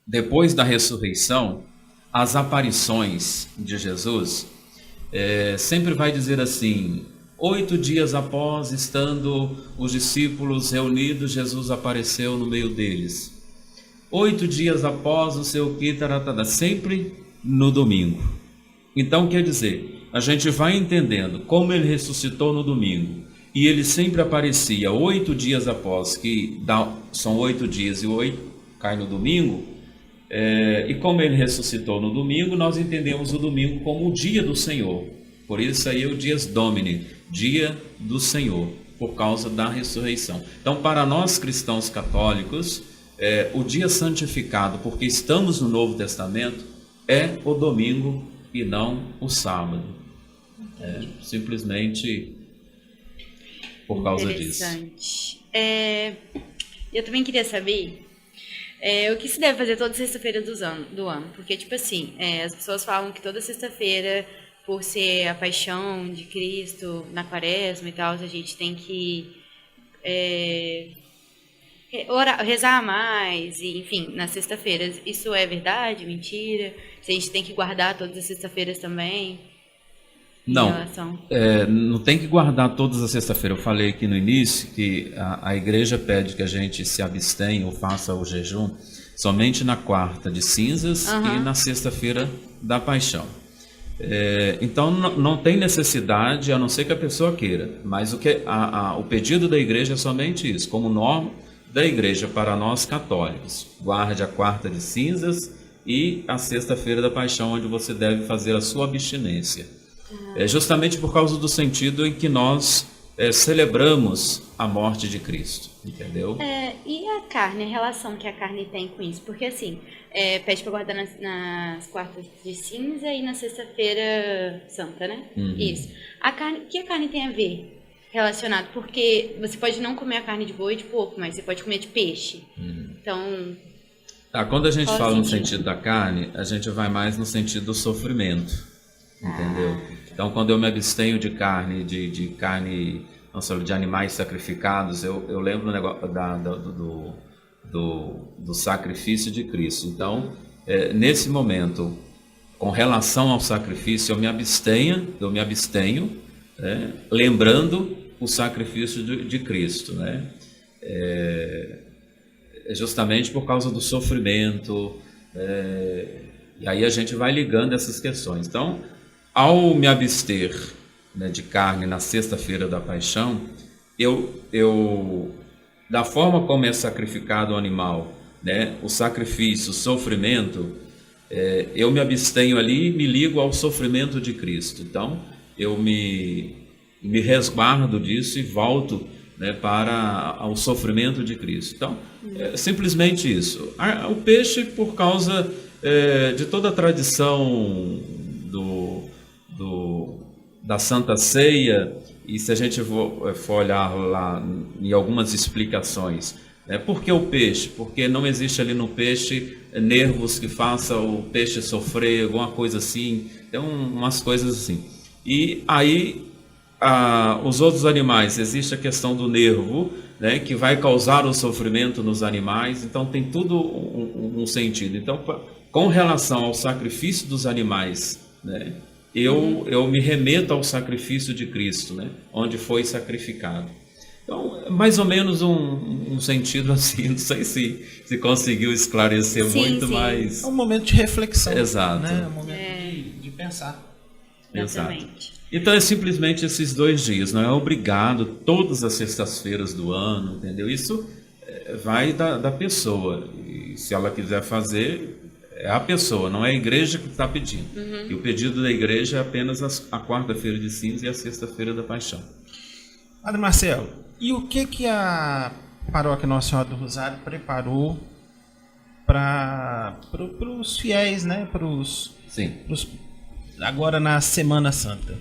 depois da ressurreição, as aparições de Jesus, sempre vai dizer assim: 8 dias após, estando os discípulos reunidos, Jesus apareceu no meio deles. 8 dias após, o seu que, sempre no domingo. Então, quer dizer, a gente vai entendendo como ele ressuscitou no domingo, e ele sempre aparecia 8 dias após, que são 8 dias e 8 cai no domingo, e como ele ressuscitou no domingo, nós entendemos o domingo como o dia do Senhor. Por isso aí é o Dies Domini, dia do Senhor, por causa da ressurreição. Então, para nós cristãos católicos, o dia santificado, porque estamos no Novo Testamento, é o domingo e não o sábado. Simplesmente por causa disso. Eu também queria saber o que se deve fazer toda sexta-feira do ano. Porque, tipo assim, as pessoas falam que toda sexta-feira, por ser a paixão de Cristo na quaresma e tal, a gente tem que rezar mais, e, enfim, nas sexta-feiras. Isso é verdade? Mentira? Se a gente tem que guardar todas as sexta-feiras também? Não, não tem que guardar todas as sexta-feiras. Eu falei aqui no início que a igreja pede que a gente se abstenha ou faça o jejum somente na quarta de cinzas e na sexta-feira da paixão. Então não tem necessidade, a não ser que a pessoa queira, mas o pedido da igreja é somente isso, como norma da igreja para nós católicos: guarde a quarta de cinzas e a sexta-feira da paixão, onde você deve fazer a sua abstinência. Justamente por causa do sentido em que nós celebramos a morte de Cristo, entendeu? E a carne, a relação que a carne tem com isso? Porque assim, pede para guardar nas quartas de cinza e na sexta-feira santa, né? Isso. O que a carne tem a ver relacionado? Porque você pode não comer a carne de boi e de porco, mas você pode comer de peixe. Então... quando a gente fala no sentido da carne, a gente vai mais no sentido do sofrimento, entendeu? Então, quando eu me abstenho de carne, de carne, de animais sacrificados, eu lembro do sacrifício de Cristo. Então, nesse momento, com relação ao sacrifício, eu me abstenho, lembrando o sacrifício de Cristo, né? Justamente por causa do sofrimento, e aí a gente vai ligando essas questões. Então, ao me abster, né, de carne na sexta-feira da paixão, eu da forma como é sacrificado o animal, né, o sacrifício, o sofrimento, eu me abstenho ali e me ligo ao sofrimento de Cristo. Então, eu me resguardo disso e volto, né, para o sofrimento de Cristo. Então, simplesmente isso. O peixe, por causa de toda a tradição da Santa Ceia, e se a gente for olhar lá em algumas explicações, por que o peixe? Porque não existe ali no peixe nervos que façam o peixe sofrer, alguma coisa assim, tem umas coisas assim. E aí, os outros animais, existe a questão do nervo, né, que vai causar o sofrimento nos animais, então tem tudo um sentido. Então, com relação ao sacrifício dos animais, né, eu me remeto ao sacrifício de Cristo, né, onde foi sacrificado. Então, mais ou menos um sentido assim, não sei se conseguiu esclarecer muito, mas... É um momento de reflexão. Exato. Né? É um momento de pensar. Exatamente. Então é simplesmente esses 2 dias, não é obrigado todas as sextas-feiras do ano, entendeu? Isso vai da pessoa, e se ela quiser fazer, É a pessoa, não é a igreja que está pedindo. E o pedido da igreja é apenas a quarta-feira de cinza e a sexta-feira da paixão. Padre Marcelo, e o que a Paróquia Nossa Senhora do Rosário preparou para os fiéis, né? Sim. Agora na Semana Santa?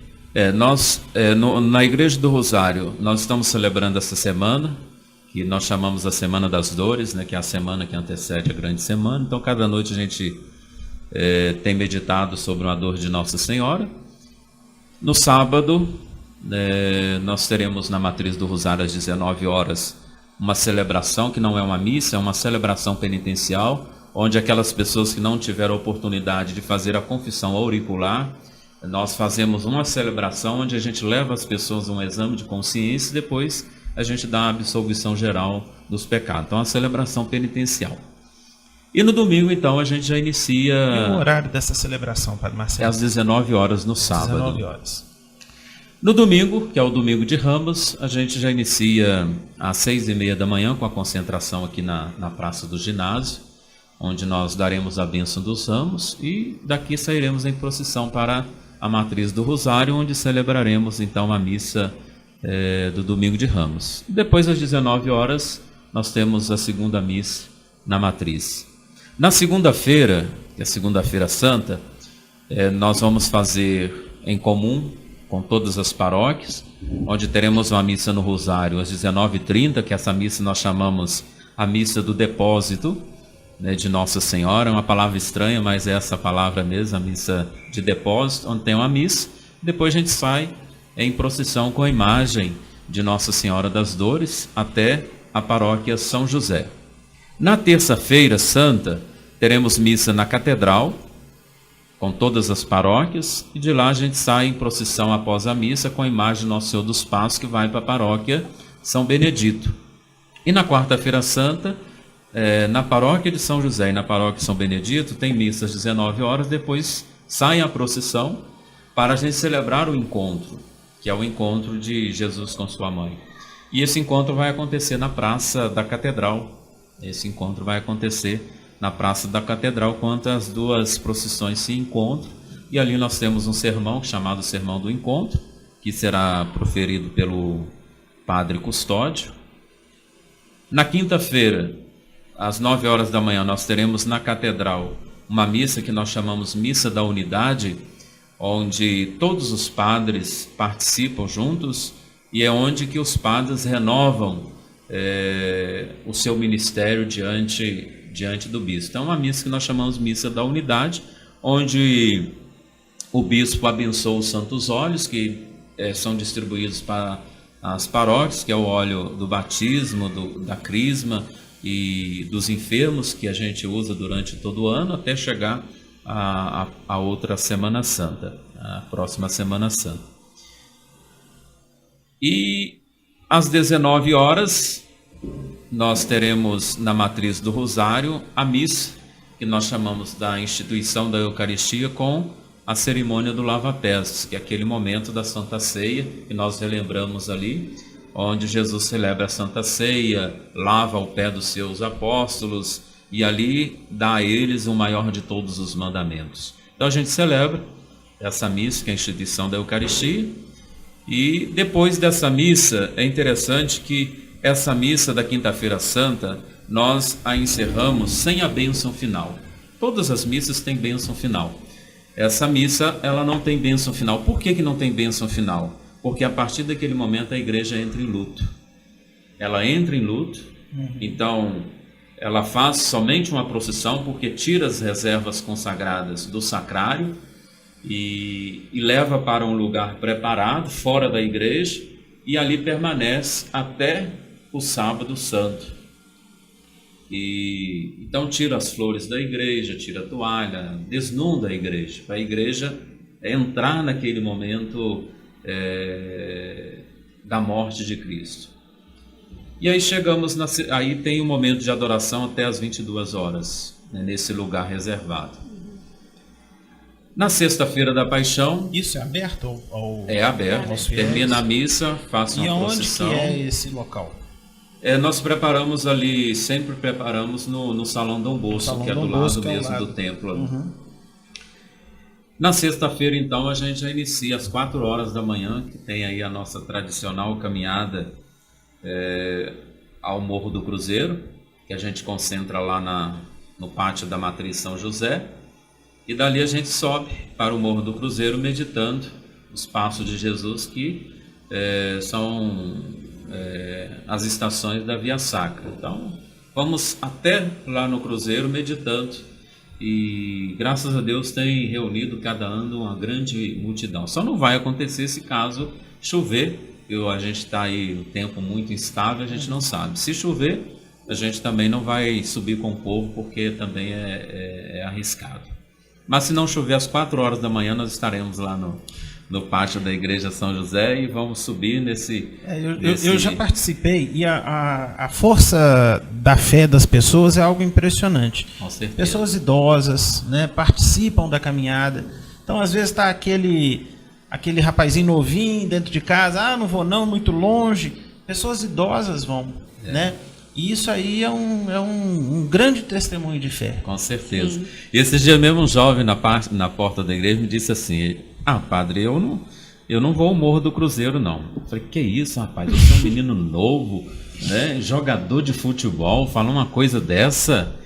Na Igreja do Rosário, nós estamos celebrando essa semana, que nós chamamos a Semana das Dores, né, que é a semana que antecede a Grande Semana. Então, cada noite a gente tem meditado sobre uma dor de Nossa Senhora. No sábado, nós teremos na Matriz do Rosário às 19 horas uma celebração, que não é uma missa, é uma celebração penitencial, onde aquelas pessoas que não tiveram a oportunidade de fazer a confissão auricular, nós fazemos uma celebração onde a gente leva as pessoas a um exame de consciência e depois a gente dá a absolvição geral dos pecados. Então, a celebração penitencial. E no domingo, então, a gente já inicia... E o horário dessa celebração, Padre Marcelo? É às 19 horas no sábado. 19 horas. No domingo, que é o domingo de Ramos, a gente já inicia às 6h30 da manhã com a concentração aqui na Praça do Ginásio, onde nós daremos a bênção dos ramos e daqui sairemos em procissão para a Matriz do Rosário, onde celebraremos então a missa do domingo de Ramos. Depois, às 19 horas, nós temos a segunda missa na Matriz. Na segunda-feira, que é a Segunda-feira Santa, nós vamos fazer em comum com todas as paróquias, onde teremos uma missa no Rosário às 19h30, que essa missa nós chamamos a missa do depósito, né, de Nossa Senhora. É uma palavra estranha, mas é essa palavra mesmo, a missa de depósito, onde tem uma missa. Depois a gente sai em procissão com a imagem de Nossa Senhora das Dores até a paróquia São José. Na terça-feira santa, teremos missa na Catedral, com todas as paróquias, e de lá a gente sai em procissão após a missa com a imagem de Nosso Senhor dos Passos, que vai para a paróquia São Benedito. E na quarta-feira santa, na paróquia de São José e na paróquia de São Benedito, tem missa às 19 horas, depois sai a procissão para a gente celebrar o encontro, que é o encontro de Jesus com sua mãe. E esse encontro vai acontecer na Praça da Catedral. Esse encontro vai acontecer na Praça da Catedral, quando as duas procissões se encontram. E ali nós temos um sermão chamado Sermão do Encontro, que será proferido pelo Padre Custódio. Na quinta-feira, às 9 horas da manhã, nós teremos na Catedral uma missa que nós chamamos Missa da Unidade, onde todos os padres participam juntos e é onde que os padres renovam o seu ministério diante do bispo. Então, é uma missa que nós chamamos Missa da Unidade, onde o bispo abençoa os santos óleos que são distribuídos para as paróquias, que é o óleo do batismo, da crisma e dos enfermos, que a gente usa durante todo o ano, até chegar a outra Semana Santa, a próxima Semana Santa. E às 19 horas, nós teremos na Matriz do Rosário a missa, que nós chamamos da instituição da Eucaristia, com a cerimônia do lava-pés, que é aquele momento da Santa Ceia, que nós relembramos ali, onde Jesus celebra a Santa Ceia, lava o pé dos seus apóstolos, e ali dá a eles o maior de todos os mandamentos. Então a gente celebra essa missa, que é a instituição da Eucaristia, e depois dessa missa, é interessante que essa missa da Quinta-feira Santa, nós a encerramos sem a bênção final. Todas as missas têm bênção final. Essa missa, ela não tem bênção final. Por que não tem bênção final? Porque a partir daquele momento a igreja entra em luto. Ela entra em luto, então ela faz somente uma procissão, porque tira as reservas consagradas do sacrário e leva para um lugar preparado, fora da igreja, e ali permanece até o sábado santo. E então tira as flores da igreja, tira a toalha, desnuda a igreja, para a igreja entrar naquele momento da morte de Cristo. E aí chegamos, aí tem um momento de adoração até as 22 horas, né, nesse lugar reservado. Na sexta-feira da Paixão... Isso é aberto? É aberto. Termina a missa, faça uma procissão. E onde que é esse local? Nós preparamos ali, sempre preparamos no Salão Dom Bosco, que é do lado mesmo do templo. Uhum. Na sexta-feira, então, a gente já inicia às 4 horas da manhã, que tem aí a nossa tradicional caminhada ao Morro do Cruzeiro, que a gente concentra lá no pátio da Matriz São José, e dali a gente sobe para o Morro do Cruzeiro meditando os passos de Jesus, que são as estações da Via Sacra. Então, vamos até lá no Cruzeiro meditando, e graças a Deus tem reunido cada ano uma grande multidão. Só não vai acontecer se caso chover, a gente está aí um tempo muito instável, a gente não sabe. Se chover, a gente também não vai subir com o povo, porque também é arriscado. Mas se não chover às 4 horas da manhã, nós estaremos lá no pátio da Igreja São José e vamos subir nesse... Eu já participei, e a força da fé das pessoas é algo impressionante. Com certeza. Pessoas idosas, né, participam da caminhada. Então, às vezes, está aquele rapazinho novinho dentro de casa, não vou não, muito longe. Pessoas idosas vão, né? E isso aí é um grande testemunho de fé. Com certeza. Sim. E esse dia mesmo um jovem na porta da igreja me disse assim: padre, eu não vou ao Morro do Cruzeiro, não. Eu falei, que isso, rapaz? Você é um menino novo, né? Jogador de futebol, fala uma coisa dessa,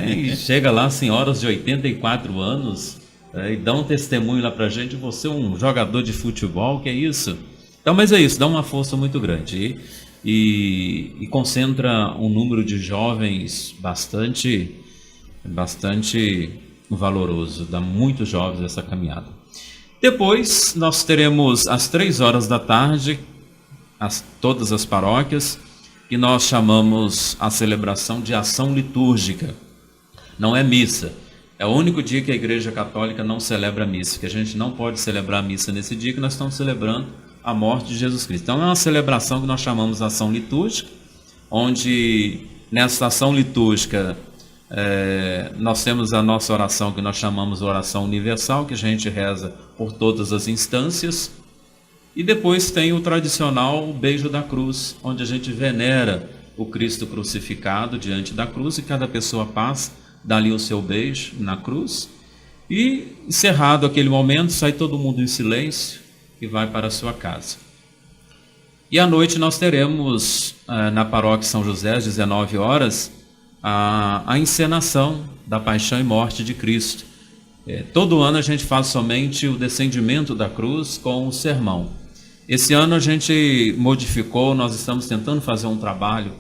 e chega lá senhoras de 84 anos e dá um testemunho lá pra gente, você é um jogador de futebol, que é isso? Então, mas é isso, dá uma força muito grande. E concentra um número de jovens bastante valoroso, dá muitos jovens essa caminhada. Depois nós teremos às 3 horas da tarde, todas as paróquias, que nós chamamos a celebração de ação litúrgica. Não é missa, é o único dia que a Igreja Católica não celebra a missa, que a gente não pode celebrar a missa nesse dia, que nós estamos celebrando a morte de Jesus Cristo. Então é uma celebração que nós chamamos de ação litúrgica, onde nessa ação litúrgica nós temos a nossa oração, que nós chamamos de oração universal, que a gente reza por todas as instâncias, e depois tem o tradicional beijo da cruz, onde a gente venera o Cristo crucificado diante da cruz, e cada pessoa passa, dá ali o seu beijo na cruz, e encerrado aquele momento, sai todo mundo em silêncio e vai para a sua casa. E à noite nós teremos na paróquia São José, às 19 horas, a encenação da paixão e morte de Cristo. Todo ano a gente faz somente o descendimento da cruz com o sermão. Esse ano a gente modificou, nós estamos tentando fazer um trabalho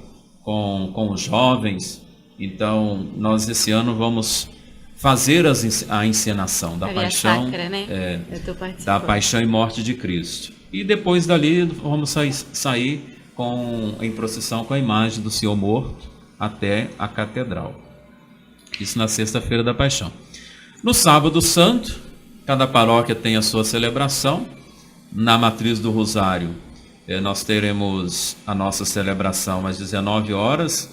com os jovens, então nós esse ano vamos fazer a encenação da paixão, sacra, né? Da paixão e morte de Cristo. E depois dali vamos sair em procissão com a imagem do Senhor morto até a catedral. Isso na sexta-feira da paixão. No sábado santo, cada paróquia tem a sua celebração. Na Matriz do Rosário, nós teremos a nossa celebração às 19 horas.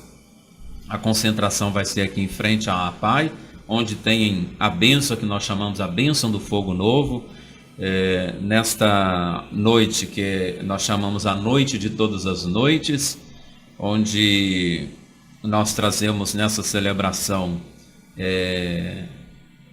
A concentração vai ser aqui em frente à APAI, onde tem a bênção que nós chamamos a bênção do fogo novo, nesta noite que nós chamamos a noite de todas as noites, onde nós trazemos nessa celebração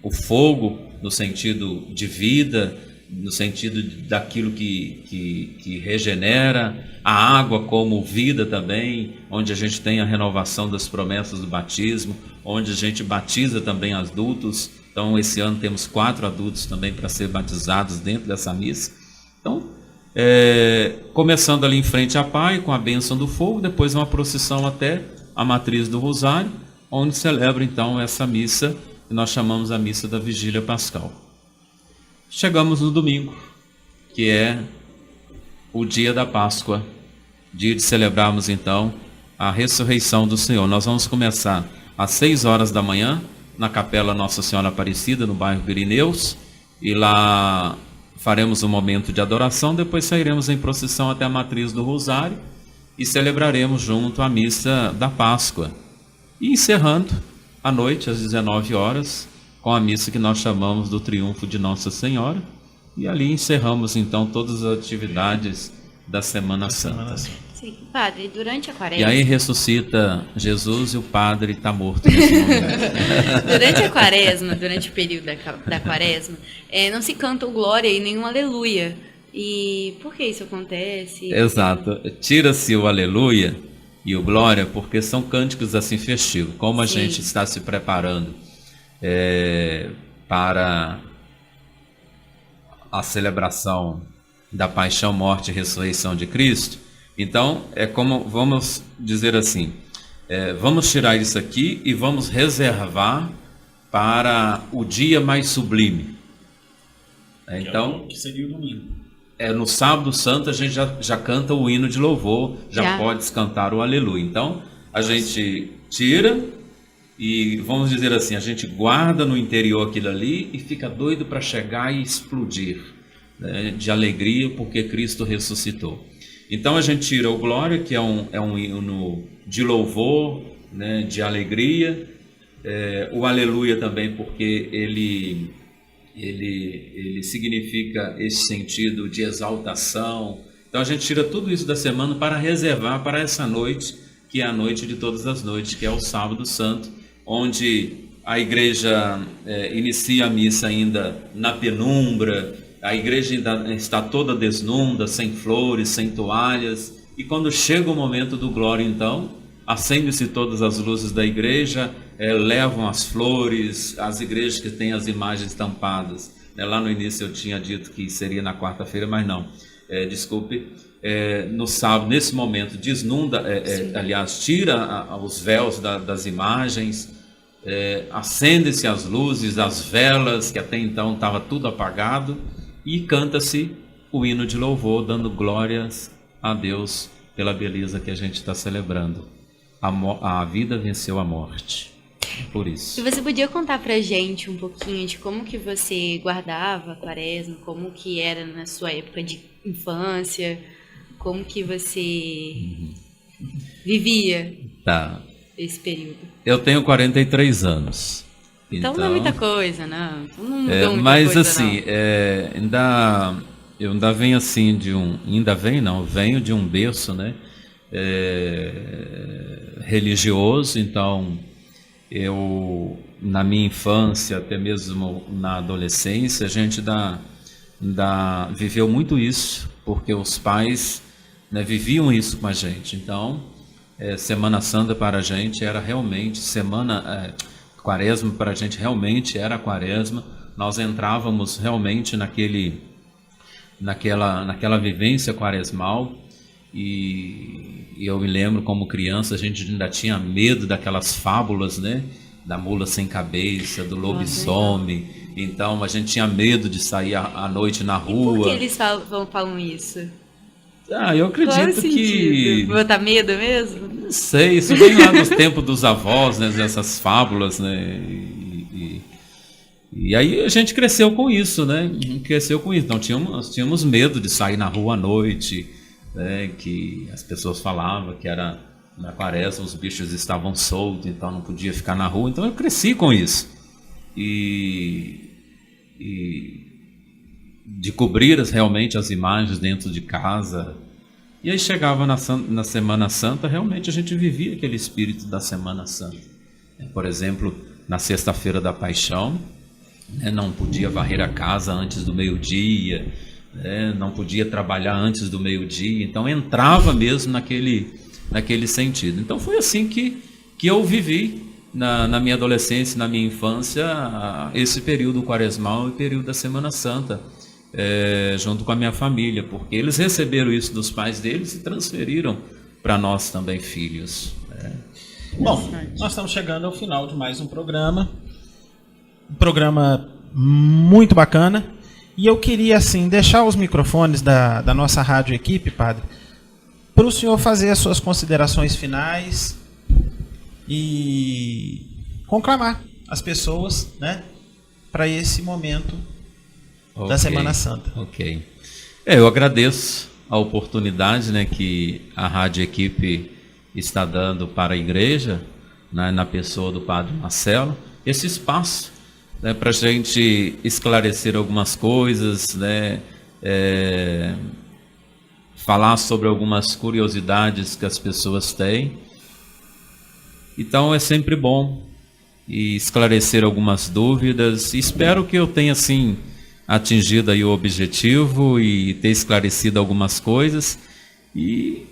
o fogo no sentido de vida, no sentido daquilo que regenera, a água como vida também, onde a gente tem a renovação das promessas do batismo, onde a gente batiza também adultos. Então esse ano temos 4 adultos também para ser batizados dentro dessa missa. Então, começando ali em frente à Pai, com a bênção do fogo, depois uma procissão até a Matriz do Rosário, onde celebra então essa missa, que nós chamamos a missa da Vigília Pascal. Chegamos no domingo, que é o dia da Páscoa, dia de celebrarmos então a ressurreição do Senhor. Nós vamos começar às 6 horas da manhã, na Capela Nossa Senhora Aparecida, no bairro Pirineus, e lá faremos um momento de adoração, depois sairemos em procissão até a Matriz do Rosário e celebraremos junto a missa da Páscoa. E encerrando à noite, às 19 horas, com a missa que nós chamamos do Triunfo de Nossa Senhora, e ali encerramos então todas as atividades da Semana Santa. Sim, padre, durante a E quaresma... aí ressuscita Jesus e o padre está morto nesse momento. Durante a quaresma, durante o período da quaresma, não se canta o glória e nenhum aleluia. E por que isso acontece? Exato. Tira-se o aleluia e o glória, porque são cânticos assim festivos. Como a Sim. gente está se preparando para a celebração da paixão, morte e ressurreição de Cristo, então é como, vamos dizer assim, vamos tirar isso aqui e vamos reservar para o dia mais sublime. Então, Que seria o domingo. no sábado santo a gente já canta o hino de louvor, já Já. pode cantar o aleluia. Então a gente tira e, vamos dizer assim, a gente guarda no interior aquilo ali e fica doido para chegar e explodir, né, de alegria porque Cristo ressuscitou. Então a gente tira o glória, que é um hino de louvor, né, de alegria, o aleluia também porque ele significa esse sentido de exaltação. Então a gente tira tudo isso da semana para reservar para essa noite, que é a noite de todas as noites, que é o sábado santo, onde a igreja inicia a missa ainda na penumbra, a igreja ainda está toda desnuda, sem flores, sem toalhas, e quando chega o momento do glória, então, acende-se todas as luzes da igreja, levam as flores, as igrejas que têm as imagens estampadas. Lá no início eu tinha dito que seria na quarta-feira, mas não, desculpe. No sábado, nesse momento, desnunda, aliás, tira os véus das imagens, acende-se as luzes, as velas, que até então estava tudo apagado, e canta-se o hino de louvor, dando glórias a Deus pela beleza que a gente está celebrando. A vida venceu a morte. Por isso. Se você podia contar pra gente um pouquinho de como que você guardava a quaresma, como que era na sua época de infância, como que você vivia esse período. Eu tenho 43 anos. Então não é muita coisa, não. Não mudou muita mas coisa, assim, eu ainda venho assim venho de um berço, né, religioso. Então eu, na minha infância, até mesmo na adolescência, a gente viveu muito isso, porque os pais, né, viviam isso com a gente. Então Semana Santa para a gente era realmente quaresma para a gente realmente era a quaresma. Nós entrávamos realmente naquela vivência quaresmal, e eu me lembro, como criança, a gente ainda tinha medo daquelas fábulas, né, da mula sem cabeça, do lobisomem. Então a gente tinha medo de sair à noite na rua. E por que eles falam isso? Eu acredito que... Botar medo mesmo? Não sei, isso vem lá dos tempos dos avós, né, dessas fábulas, né, e aí a gente cresceu com isso, né, Então tínhamos medo de sair na rua à noite, né, que as pessoas falavam que era na quaresma, os bichos estavam soltos, então não podia ficar na rua. Então eu cresci com isso, e de cobrir realmente as imagens dentro de casa. E aí chegava na Semana Santa, realmente a gente vivia aquele espírito da Semana Santa. Por exemplo, na sexta-feira da Paixão, né, não podia varrer a casa antes do meio-dia, né, não podia trabalhar antes do meio-dia, então entrava mesmo naquele sentido. Então foi assim que eu vivi na minha adolescência, na minha infância, esse período quaresmal e período da Semana Santa, junto com a minha família, porque eles receberam isso dos pais deles e transferiram para nós também, filhos. Bom, nós estamos chegando ao final de mais um programa muito bacana, e eu queria assim deixar os microfones da nossa rádio equipe, padre, para o senhor fazer as suas considerações finais e conclamar as pessoas, né, para esse momento da Semana Santa. Ok. Eu agradeço a oportunidade, né, que a Rádio Equipe está dando para a igreja, né, na pessoa do Padre Marcelo, esse espaço, né, para a gente esclarecer algumas coisas, né, falar sobre algumas curiosidades que as pessoas têm. Então é sempre bom esclarecer algumas dúvidas. Espero que eu tenha assim atingido aí o objetivo e ter esclarecido algumas coisas e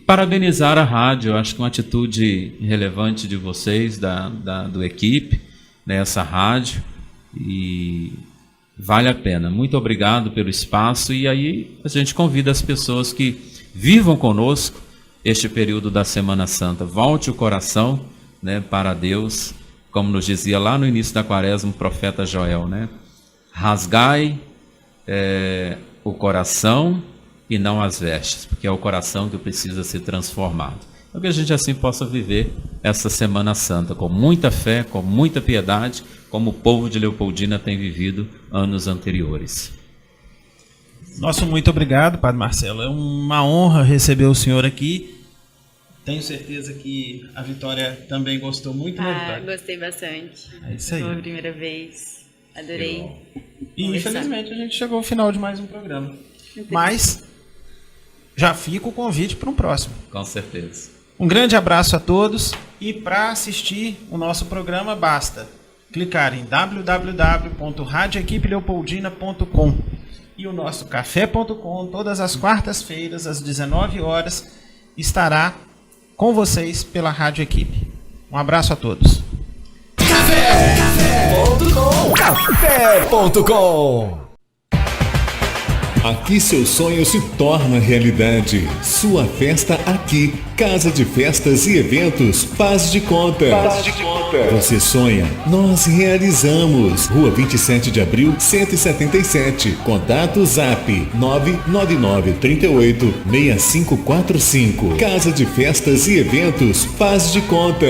parabenizar a rádio. Eu acho que é uma atitude relevante de vocês, do equipe, nessa rádio, e vale a pena. Muito obrigado pelo espaço, e aí a gente convida as pessoas que vivam conosco este período da Semana Santa. Volte o coração, né, para Deus, como nos dizia lá no início da Quaresma o profeta Joel, né? Rasgai o coração e não as vestes, porque é o coração que precisa ser transformado. Então que a gente assim possa viver essa Semana Santa com muita fé, com muita piedade, como o povo de Leopoldina tem vivido anos anteriores. Nosso muito obrigado, Padre Marcelo. É uma honra receber o senhor aqui. Tenho certeza que a Vitória também gostou muito, né, Vitória? Gostei bastante. É isso aí. Foi a primeira vez. Adorei. E infelizmente a gente chegou ao final de mais um programa. Mas já fica o convite para um próximo. Com certeza. Um grande abraço a todos, e para assistir o nosso programa basta clicar em www.radioequipeleopoldina.com e o nosso café.com, todas as quartas-feiras às 19 horas, estará com vocês pela Rádio Equipe. Um abraço a todos. Café.com. Aqui seu sonho se torna realidade. Sua festa aqui. Casa de Festas e Eventos Faz de Conta. Você sonha, nós realizamos. Rua 27 de Abril, 177. Contato Zap 999386545. Casa de Festas e Eventos Faz de Conta.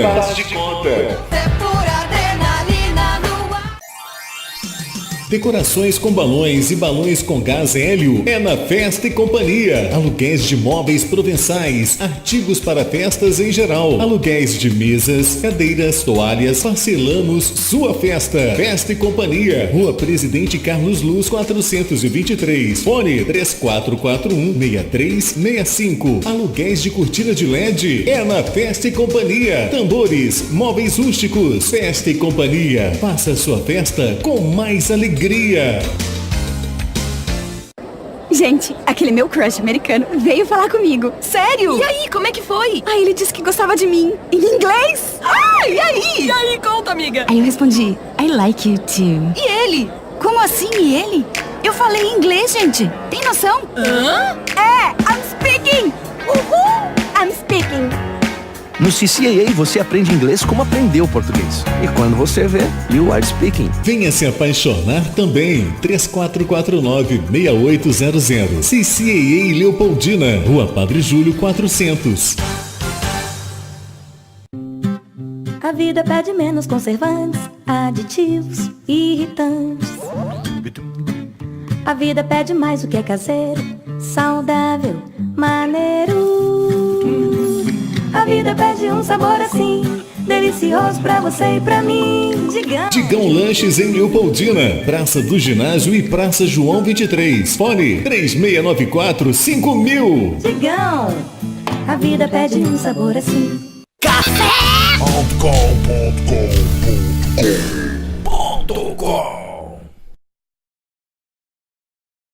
Decorações com balões e balões com gás hélio é na Festa e Companhia. Aluguéis de móveis provençais, artigos para festas em geral, aluguéis de mesas, cadeiras, toalhas, parcelamos sua festa. Festa e Companhia, Rua Presidente Carlos Luz 423, fone 3441-6365. Aluguéis de cortina de LED é na Festa e Companhia. Tambores, móveis rústicos, Festa e Companhia. Faça sua festa com mais alegria. Gente, aquele meu crush americano veio falar comigo. Sério? E aí, como é que foi? Aí ele disse que gostava de mim. Em inglês? E aí? E aí, conta, amiga. Aí eu respondi, I like you too. E ele? Como assim, e ele? Eu falei em inglês, gente. Tem noção? Hã? I'm speaking. Uhul! I'm speaking. No CCAA você aprende inglês como aprendeu português. E quando você vê, you are speaking. Venha se apaixonar também. 3449-6800. CCAA Leopoldina, Rua Padre Júlio 400. A vida pede menos conservantes, aditivos, irritantes. A vida pede mais o que é caseiro, saudável, maneiro. A vida pede um sabor assim, delicioso pra você e pra mim. Digão Lanches em Leopoldina, Praça do Ginásio e Praça João 23. Fone 3694-5000. Digão, a vida pede um sabor assim. Café.com.br